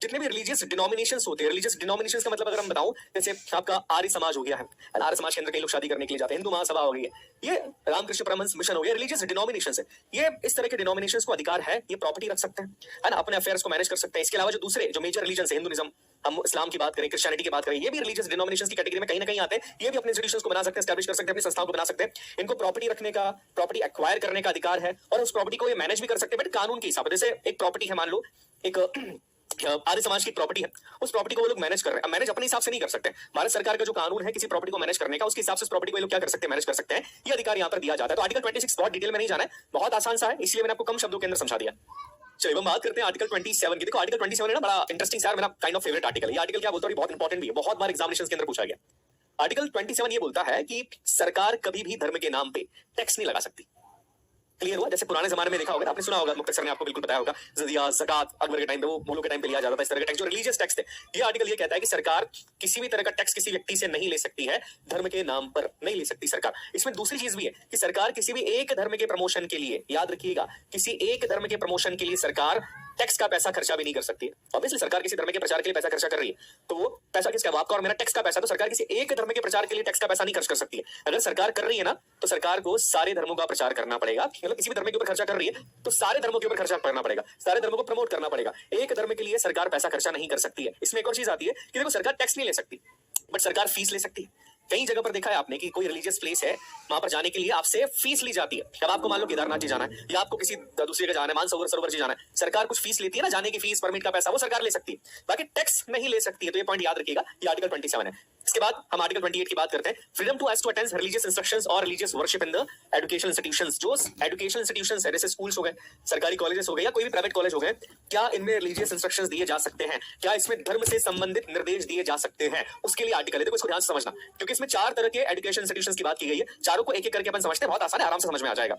जितने भी रिलीजियस डिनोमिनेशंस होते हैं, रिलीजियस डिनोमिनेशंस का मतलब अगर हम बताऊं, जैसे आपका आर्य समाज हो गया है, आर्य समाज के अंदर कई लोग शादी करने के लिए जाते हैं, हिंदू महासभा हो गई है, ये रामकृष्ण परमहंस मिशन हो गया, रिलीजियस डिनोमिनेशंस है। ये इस तरह के डिनोमिनेशंस को अधिकार है, ये प्रॉपर्टी रख सकते हैं, है ना, अपने अफेयर्स को मैनेज कर सकते हैं। इसके अलावा जो दूसरे जो मेजर रिलीजन है, हिंदुइज्म, हम इस्लाम की बात करें, क्रिश्चियनिटी की बात करें, ये भी रिलीजियस डिनोमिनेशंस की कैटेगरी में कहीं ना कहीं आते हैं। ये भी अपने इंस्टीट्यूशंस को बना सकते हैं, एस्टैब्लिश कर सकते हैं, अपनी संस्थाओं को बना सकते हैं। इनको प्रॉपर्टी रखने का, प्रॉपर्टी एक्वायर करने का अधिकार है, और उस प्रॉपर्टी को ये मैनेज भी कर सकते हैं, बट कानून के हिसाब से। जैसे एक प्रॉपर्टी है, मान लो एक आर्य समाज की प्रॉपर्टी है, उस प्रॉपर्टी को वो लोग मैनेज कर रहे हैं। अब मैनेज अपने हिसाब से नहीं कर सकते। भारत सरकार का जो कानून है किसी प्रॉपर्टी को मैनेज करने का, उसके हिसाब से उस प्रॉपर्टी को ये लोग क्या कर सकते हैं, मैनेज कर सकते हैं। ये अधिकार यहाँ पर दिया जाता है। तो आर्टिकल 26 बहुत डिटेल में नहीं जाना है, बहुत आसान सा है, इसलिए मैंने आपको कम शब्दों के अंदर समझा दिया। चलिए हम बात करते हैं आर्टिकल 27 की। देखो आर्टिकल 27 है ना, बड़ा इंटरेस्टिंग यार, मेरा काइंड ऑफ फेवरेट आर्टिकल है। ये आर्टिकल क्या बोलता है, बहुत इंपॉर्टेंट भी है, बहुत बार एग्जामिनेशंस के अंदर पूछा गया। आर्टिकल 27 ये बोलता है कि सरकार कभी भी धर्म के नाम पे टैक्स नहीं लगा सकती। क्लियर हुआ? जैसे पुराने जमाने में देखा होगा, आपने सुना होगा, मुक्तसर सर ने आपको बिल्कुल बताया होगा, जजिया, ज़कात अकबर के टाइम पे, वो मुगलों के टाइम पे लिया जाता था, इस तरह के टैक्स जो रिलीजियस टैक्स थे। ये आर्टिकल ये कहता है कि सरकार किसी भी तरह का टैक्स किसी व्यक्ति से नहीं ले सकती है, धर्म के नाम पर नहीं ले सकती सरकार। इसमें दूसरी चीज भी है कि सरकार किसी भी एक धर्म के प्रमोशन के लिए, याद रखिएगा, किसी एक धर्म के प्रमोशन के लिए सरकार टैक्स का पैसा खर्चा भी नहीं कर सकती है। ऑब्वियसली सरकार किसी धर्म के प्रचार के लिए पैसा खर्चा कर रही है, तो वो पैसा किसका है, आपका और मेरा टैक्स का पैसा। तो सरकार किसी एक धर्म के प्रचार के लिए टैक्स का पैसा नहीं खर्च कर सकती है। अगर सरकार कर रही है ना, तो सरकार को सारे धर्मों का प्रचार करना पड़ेगा। मतलब किसी भी धर्म के ऊपर खर्चा कर रही है तो सारे धर्मों के ऊपर खर्चा करना पड़ेगा, सारे धर्मों को प्रमोट करना पड़ेगा। एक धर्म के लिए सरकार पैसा खर्चा नहीं कर सकती है। इसमें एक और चीज आती है कि देखो सरकार टैक्स नहीं ले सकती, बट सरकार फीस ले सकती है। कई जगह पर देखा है आपने कि कोई रिलीजियस प्लेस है, वहां पर जाने के लिए आपसे फीस ली जाती है। जब आपको मान लो केदारनाथ जी जाना है, या आपको किसी दूसरी जगह जाना है, मानसरोवर सरोवर जी जाना है, सरकार कुछ फीस लेती है ना, जाने की फीस, परमिट का पैसा, वो सरकार ले सकती है, बाकी टैक्स नहीं ले सकती है। तो ये पॉइंट याद रखिएगा, ये आर्टिकल 27 है। इसके बाद हम आर्टिकल 28 की बात करते हैं। Freedom to attend religious instructions और religious worship in the educational institutions. जो एजुकेशनल इंस्टीट्यूशंस है, जैसे स्कूल्स हो गए, सरकारी कॉलेजेस हो गए, या कोई भी प्राइवेट कॉलेज हो गए, क्या इनमें रिलीजियस इंस्ट्रक्शंस दिए जा सकते हैं? क्या इसमें धर्म से संबंधित निर्देश दिए जा सकते हैं? उसके लिए आर्टिकल है, देखो इसको ध्यान से समझना, क्योंकि इसमें 4 तरह के एजुकेशन इंस्टीट्यूशंस की बात की गई है। चारों को एक एक करके अपन समझते हैं, बहुत आसान है, आराम से समझ में आ जाएगा।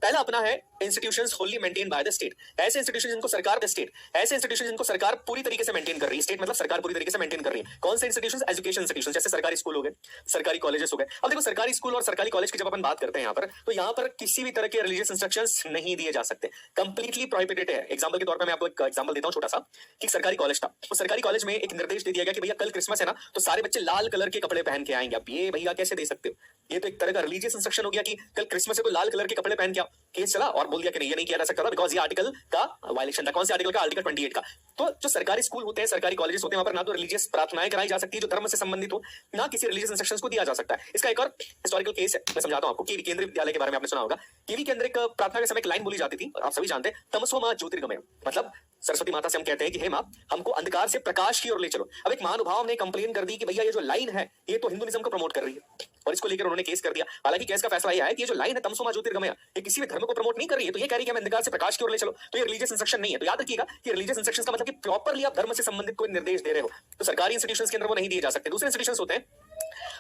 पहला अपना है institutions Holi maintain by the state. ऐसे इंस्टीट्यूशन जिनको सरकार, द स्टेट, ऐसे इंस्टीट्यूशन जिनको सरकार पूरी तरीके से मेंटेन कर रही है। स्टेट मतलब सरकार पूरी तरीके से मेंटेन कर रही है। कौन से इंस्टीट्यूशंस? एजुकेशन इंस्टीट्यूशन, जैसे सरकारी स्कूल हो गए, सरकारी कॉलेजेस हो गए। अब देखो सरकारी स्कूल और सरकारी कॉलेज की जब अपन बात करते हैं यहाँ पर, तो यहाँ पर किसी भी तरह के रिलीजियस इंस्ट्रक्शंस नहीं दिए जा सकते, कंप्लीटली प्रोहिबिटेड है। एग्जांपल के तौर पर मैं आपको एक एग्जांपल देता हूँ छोटा सा, कि सरकारी कॉलेज था, उस सरकारी कॉलेज में एक निर्देश दे दिया गया कि भैया कल क्रिसमस है ना, तो सारे बच्चे लाल कलर के कपड़े पहन के आएंगे। अब ये भैया कैसे दे सकते हो? ये तो एक तरह का रिलीजियस इंस्ट्रक्शन हो गया कि कल क्रिसमस है तो लाल कलर के कपड़े कपड़े पहन के आओ। केस चला और बोल दिया कि नहीं, ये नहीं किया जा सकता था बिकॉज ये आर्टिकल का वायलेशन था। कौन से आर्टिकल का? आर्टिकल 28 का। तो जो सरकारी स्कूल होते हैं, सरकारी कॉलेजेस होते हैं, वहां पर ना तो रिलीजियस प्रार्थनाएं कराई जा सकती है जो धर्म से संबंधित हो, ना किसी रिलीजियस इंस्ट्रक्शंस को दिया जा सकता है। इसका एक और हिस्टोरिकल केस है, मैं समझाता हूं आपको। केवी केंद्रीय विद्यालय के बारे में आपने सुना होगा। केवी केंद्र एक प्रार्थना के समय एक लाइन बोली जाती थी, आप सभी जानते हैं, तमसो मां ज्योतिर्गमय। मतलब सरस्वती माता से हम कहते हैं कि हे मां, हमको अंधकार से प्रकाश की ओर ले चलो। अब एक महानुभाव ने कंप्लेन कर दी कि भैया ये जो लाइन है ये तो हिंदुइज्म को प्रमोट कर रही है, और इसको लेकर उन्होंने केस कर दिया। हालांकि केस का फैसला यह है कि ये जो लाइन है तमसो मां ज्योतिर्गमय, ये किसी भी धर्म को प्रमोट नहीं कर रही है, तो ये कह रही है कि हम अंधकार से प्रकाश की ओर ले चलो, तो ये रिलीजियस इंस्ट्रक्शन नहीं है। तो याद रखिएगा कि रिलीजियस इंस्ट्रक्शंस का मतलब कि प्रॉपर्ली आप धर्म से संबंधित कोई निर्देश दे रहे हो, तो सरकारी इंस्टीट्यूशंस के अंदर वो नहीं दिए जा सकते। दूसरे इंस्टीट्यूशंस होते हैं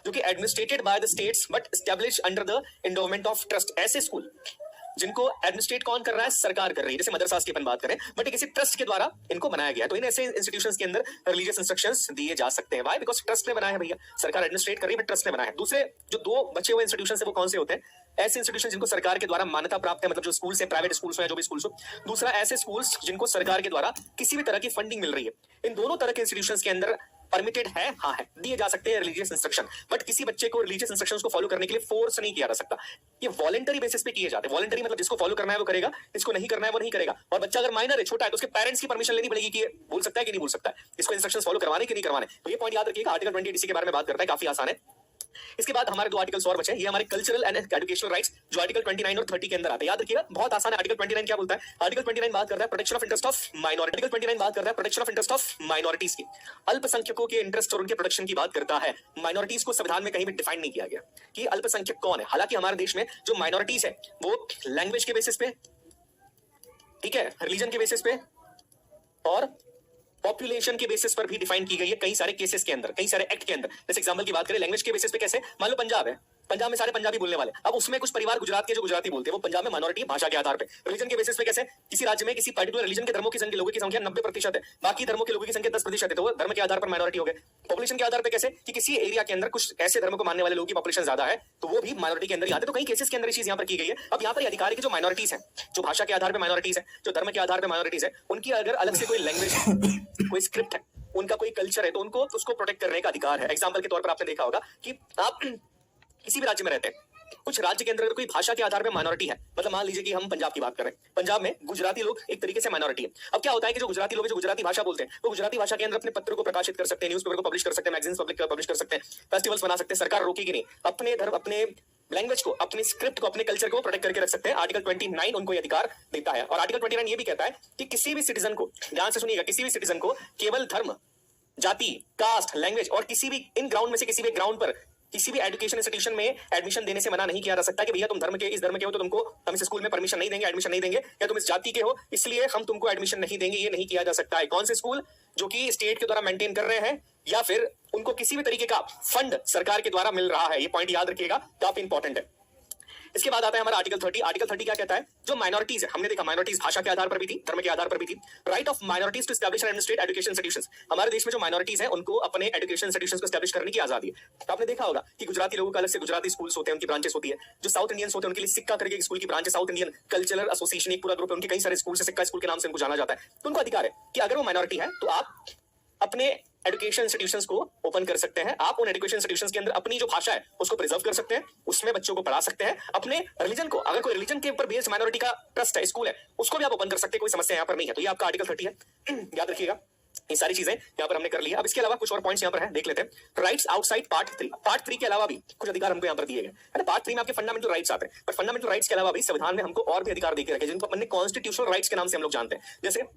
जो कि administrated by the states but established under the endowment of trust. ऐसे स्कूल जिनको एडमिनिस्ट्रेट कौन कर रहा है? सरकार कर रही है। जैसे मदरसास की अपन बात करें, बट किसी ट्रस्ट के द्वारा इनको बनाया गया है, तो इन ऐसे इंस्टीट्यूशंस के अंदर रिलीजियस इंस्ट्रक्शंस दिए जा सकते हैं। व्हाई? बिकॉज ट्रस्ट ने बनाया है भैया, सरकार एडमिनिस्ट्रेट कर रही है बट ट्रस्ट ने बनाया है। दूसरे जो दो बचे हुए इंस्टीट्यूशंस है वो कौन से होते हैं? ऐसे इंस्टीट्यूशन जिनको सरकार के द्वारा मान्यता प्राप्त है, मतलब जो स्कूल से प्राइवेट स्कूल्स हो या जो भी स्कूल्स हो। दूसरा ऐसे स्कूल्स जिनको सरकार के द्वारा किसी भी तरह की फंडिंग मिल रही है। इन दोनों तरह के इंस्टीट्यूशंस के अंदर परमिटेड है, हाँ है, दिए जा सकते हैं रिलीजियस इंस्ट्रक्शन, बट किसी बच्चे को रिलीजियस इंस्ट्रक्शंस को फॉलो करने के लिए फोर्स नहीं किया जा सकता। ये वॉलंटरी बेसिस पे किए जाते हैं। वॉलंटरी मतलब जिसको फॉलो करना है वो करेगा, जिसको नहीं करना है वो नहीं करेगा। और बच्चा अगर माइनर है, छोटा है, तो उसके पेरेंट्स की परमिशन लेनी पड़ेगी कि ये बोल सकता है कि नहीं बोल सकता है, इसको इंस्ट्रक्शंस फॉलो करवाने कि नहीं करवाने। तो ये पॉइंट याद रखिएगा। आर्टिकल 20 इसी के बारे में बात करता है, काफी आसान है। इसके बाद हमारे दो आर्टिकल्स और बचे, ये हमारे कल्चरल एंड एजुकेशनल राइट्स, जो आर्टिकल 29 और 30 के अंदर आते हैं। याद रखिएगा, बहुत आसान है। आर्टिकल 29 क्या बोलता है? आर्टिकल 29 बात करता है protection of interest of minority. Article 29 बात करता है protection of interest of minorities की, अल्पसंख्यकों के इंटरेस्ट और उनके प्रोटेक्शन की बात करता है। माइनॉरिटीज को संविधान में कहीं भी डिफाइन नहीं किया गया कि अल्पसंख्यक कौन है। हालांकि हमारे देश में जो माइनॉरिटीज है वो लैंग्वेज के बेसिस पे, ठीक है, रिलीजन के बेसिस पे और पॉपुलेशन के बेसिस पर भी डिफाइन की गई है कई सारे केसेस के अंदर, कई सारे एक्ट के अंदर। जैसे एग्जांपल की बात करें लैंग्वेज के बेसिस पे, कैसे? मान लो पंजाब है, पंजाब में सारे पंजाबी बोलने वाले, अब उसमें कुछ परिवार गुजरात के जो गुजराती बोलते हैं, वो पंजाब में माइनॉरिटी भाषा के आधार पे। रिलीजन के बेसिस पे कैसे? किसी राज्य में किसी पर्टिकुलर रिलीजन के धर्मों की संख्या, लोगों की संख्या 90% है, बाकी धर्मों के लोगों की संख्या 10% है, तो वो धर्म के आधार पर माइनॉरिटी हो गए। पॉपुलेशन के आधार पर कैसे? कि किसी एरिया के अंदर कुछ ऐसे धर्म को मानने वाले लोगों की पॉपुलेशन ज्यादा है, तो वो भी माइनॉरिटी के अंदर ही आते हैं। तो कई केसेस के अंदर ये चीज यहाँ पर की गई है। अब यहाँ पर अधिकार है कि जो माइनॉरिटीज है, जो भाषा के आधार पर माइनॉरिटीज है, जो धर्म के आधार पर माइनॉरिटीज है, उनकी अगर अलग से कोई लैंग्वेज है, कोई स्क्रिप्ट है, उनका कोई कल्चर है, तो उनको उसको प्रोटेक्ट करने का अधिकार है। एग्जांपल के तौर पर आपने देखा होगा कि आप किसी भी राज्य में रहते हैं, कुछ राज्य के अंदर अगर कोई भाषा के आधार पे माइनॉरिटी है, मतलब मान लीजिए कि हम पंजाब की बात करें, पंजाब में गुजराती लोग एक तरीके से माइनॉरिटी है। अब क्या होता है कि जो गुजराती लोग जो गुजराती भाषा बोलते हैं, वो गुजराती भाषा के अंदर अपने पत्रों को प्रकाशित कर सकते हैं, न्यूज़पेपर को पब्लिश कर सकते हैं, मैगजीन्स पब्लिश कर सकते हैं, फेस्टिवल्स बना सकते हैं, सरकार रोकेगी नहीं। अपने धर्म, अपने लैंग्वेज को, अपनी स्क्रिप्ट को, अपने कल्चर को प्रोटेक्ट करके रख सकते हैं। आर्टिकल 29 उनको अधिकार देता है। और आर्टिकल 29 ये भी कहता है कि किसी भी सिटीजन को, ध्यान से सुनिएगा, किसी भी सिटीजन को केवल धर्म, जाति, कास्ट, लैंग्वेज और किसी भी इन ग्राउंड में से किसी भी ग्राउंड पर किसी भी एजुकेशन इंस्टीट्यूशन में एडमिशन देने से मना नहीं किया जा सकता कि भैया तुम धर्म के, इस धर्म के हो तो तुमको हम इस स्कूल में परमिशन नहीं देंगे, एडमिशन नहीं देंगे, या तुम इस जाति के हो इसलिए हम तुमको एडमिशन नहीं देंगे, ये नहीं किया जा सकता है। कौन से स्कूल? जो कि स्टेट के द्वारा मेंटेन कर रहे हैं या फिर उनको किसी भी तरीके का फंड सरकार के द्वारा मिल रहा है। ये पॉइंट याद रखिएगा, काफी इंपॉर्टेंट है। इसके बाद आता है हमारा आर्टिकल 30। आर्टिकल 30 क्या कहता है? जो माइनॉरिटीज है, हमने देखा माइनॉरिटीज भाषा के आधार पर भी थी, धर्म के आधार पर भी थी। Right of minorities to establish and administrate education institutions. हमारे देश में जो माइनॉरिटीज है उनको अपने एजुकेशन इंस्टीट्यूशंस को एस्टैब्लिश करने की आजादी है। तो आपने देखा होगा कि गुजराती लोगों का अलग से गुजराती स्कूल्स होते हैं, उनकी ब्रांचेस होती है। जो साउथ इंडियंस होते हैं उनके लिए सिक्का करके स्कूल की ब्रांच है, साउथ इंडियन कल्चरल एसोसिएशन एक पूरा ग्रुप है, उनके कई सारे स्कूल से सिक्का स्कूल के नाम से उनको जाना जाता है। तो उनको अधिकार है कि अगर वो माइनॉरिटी है तो आप अपने एजुकेशन इंस्टीट्यूशंस को ओपन कर सकते हैं। आप उन एजुकेशन इंस्टीट्यूशंस के अंदर अपनी जो भाषा है उसको प्रिजर्व कर सकते हैं, उसमें बच्चों को पढ़ा सकते हैं। अपने रिलीजन को, अगर कोई रिलीजन के ऊपर बेस्ड माइनॉरिटी का ट्रस्ट है, स्कूल है, उसको भी आप ओपन कर सकते हैं, कोई समस्या यहाँ पर नहीं है। तो ये आपका आर्टिकल 30 है, याद रखिएगा। ये सारी चीजें यहाँ पर हमने कर लिया। अब इसके अलावा कुछ और पॉइंट्स यहाँ पर हैं, देख लेते हैं। Rights outside part 3। पार्ट 3 के अलावा भी कुछ अधिकार हमको यहाँ पर दिए गए हैं। पार्ट 3 में आपके फंडामेंटल राइट्स आते हैं, पर फंडामेंटल राइट्स के अलावा भी संविधान में हमको और भी अधिकार देके रखे, जिनको अपने कॉन्स्टिट्यूशनल राइट्स के नाम से हम लोग जानते हैं। जैसे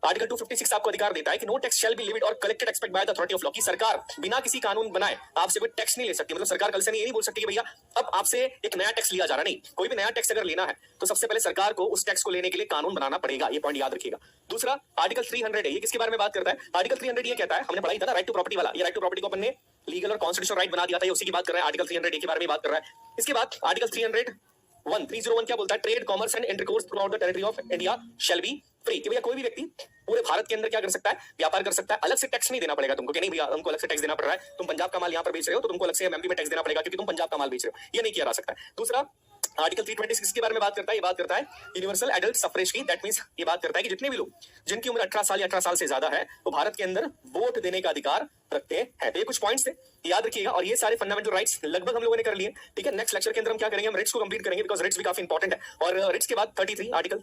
आर्टिकल 256 आपको अधिकार देता है कि no tax shall be levied और collected expect by the authority of law, की सरकार बिना किसी कानून बनाए आपसे कोई टैक्स नहीं ले सकती। मतलब सरकार कल से ये नहीं बोल सकती कि भैया अब आपसे एक नया टैक्स लिया जा रहा, नहीं। कोई भी नया टैक्स अगर लेना है तो सबसे पहले सरकार को उस टैक्स को लेने के लिए कानून बनाना पड़ेगा। ये पॉइंट याद रखिएगा। दूसरा आर्टिकल 300 है, ये किसके बारे में बात करता है? आर्टिकल 300 ये कहता है, हमने पढ़ा ही था ना, राइट टू प्रॉपर्टी वाला। ये राइट टू प्रॉपर्टी को अपन ने लीगल और कॉन्स्टिट्यूशनल राइट बना दिया था, ये उसी की बात कर रहा है। आर्टिकल 300 के बारे में बात कर रहा है। इसके बाद आर्टिकल 301 क्या बोलता है? Trade, commerce and intercourse through out the territory of India shall be free, कि भैया कोई भी व्यक्ति पूरे भारत के अंदर क्या कर सकता है? व्यापार कर सकता है। अलग से टैक्स नहीं देना पड़ेगा तुमको, कि नहीं भैया हमको अलग से टैक्स देना पड़ रहा है, तुम पंजाब का माल यहाँ पर बेच रहे हो तो तुमको अलग से एमपी में टैक्स देना पड़ेगा क्योंकि तुम पंजाब का माल बेच रहे हो, ये नहीं किया जा सकता है। दूसरा आर्टिकल 326 के बारे में बात करता है, ये बात करता है यूनिवर्सल एडल्ट सफरेज की। दैट मींस ये बात करता है कि जितने भी लोग जिनकी उम्र 18 साल या 18 साल से ज्यादा है वो भारत के अंदर वोट देने का अधिकार रखते हैं। तो ये कुछ पॉइंट्स थे, याद रखिएगा। और ये सारे फंडामेंटल राइट्स लगभग हम लोगों ने कर लिए, ठीक है। नेक्स्ट लेक्चर के अंदर हम क्या करेंगे, हम रिट्स को कंप्लीट करेंगे, बिकॉज रिट्स भी काफी इंपॉर्टेंट है। और रिट्स के बाद 33 आर्टिकल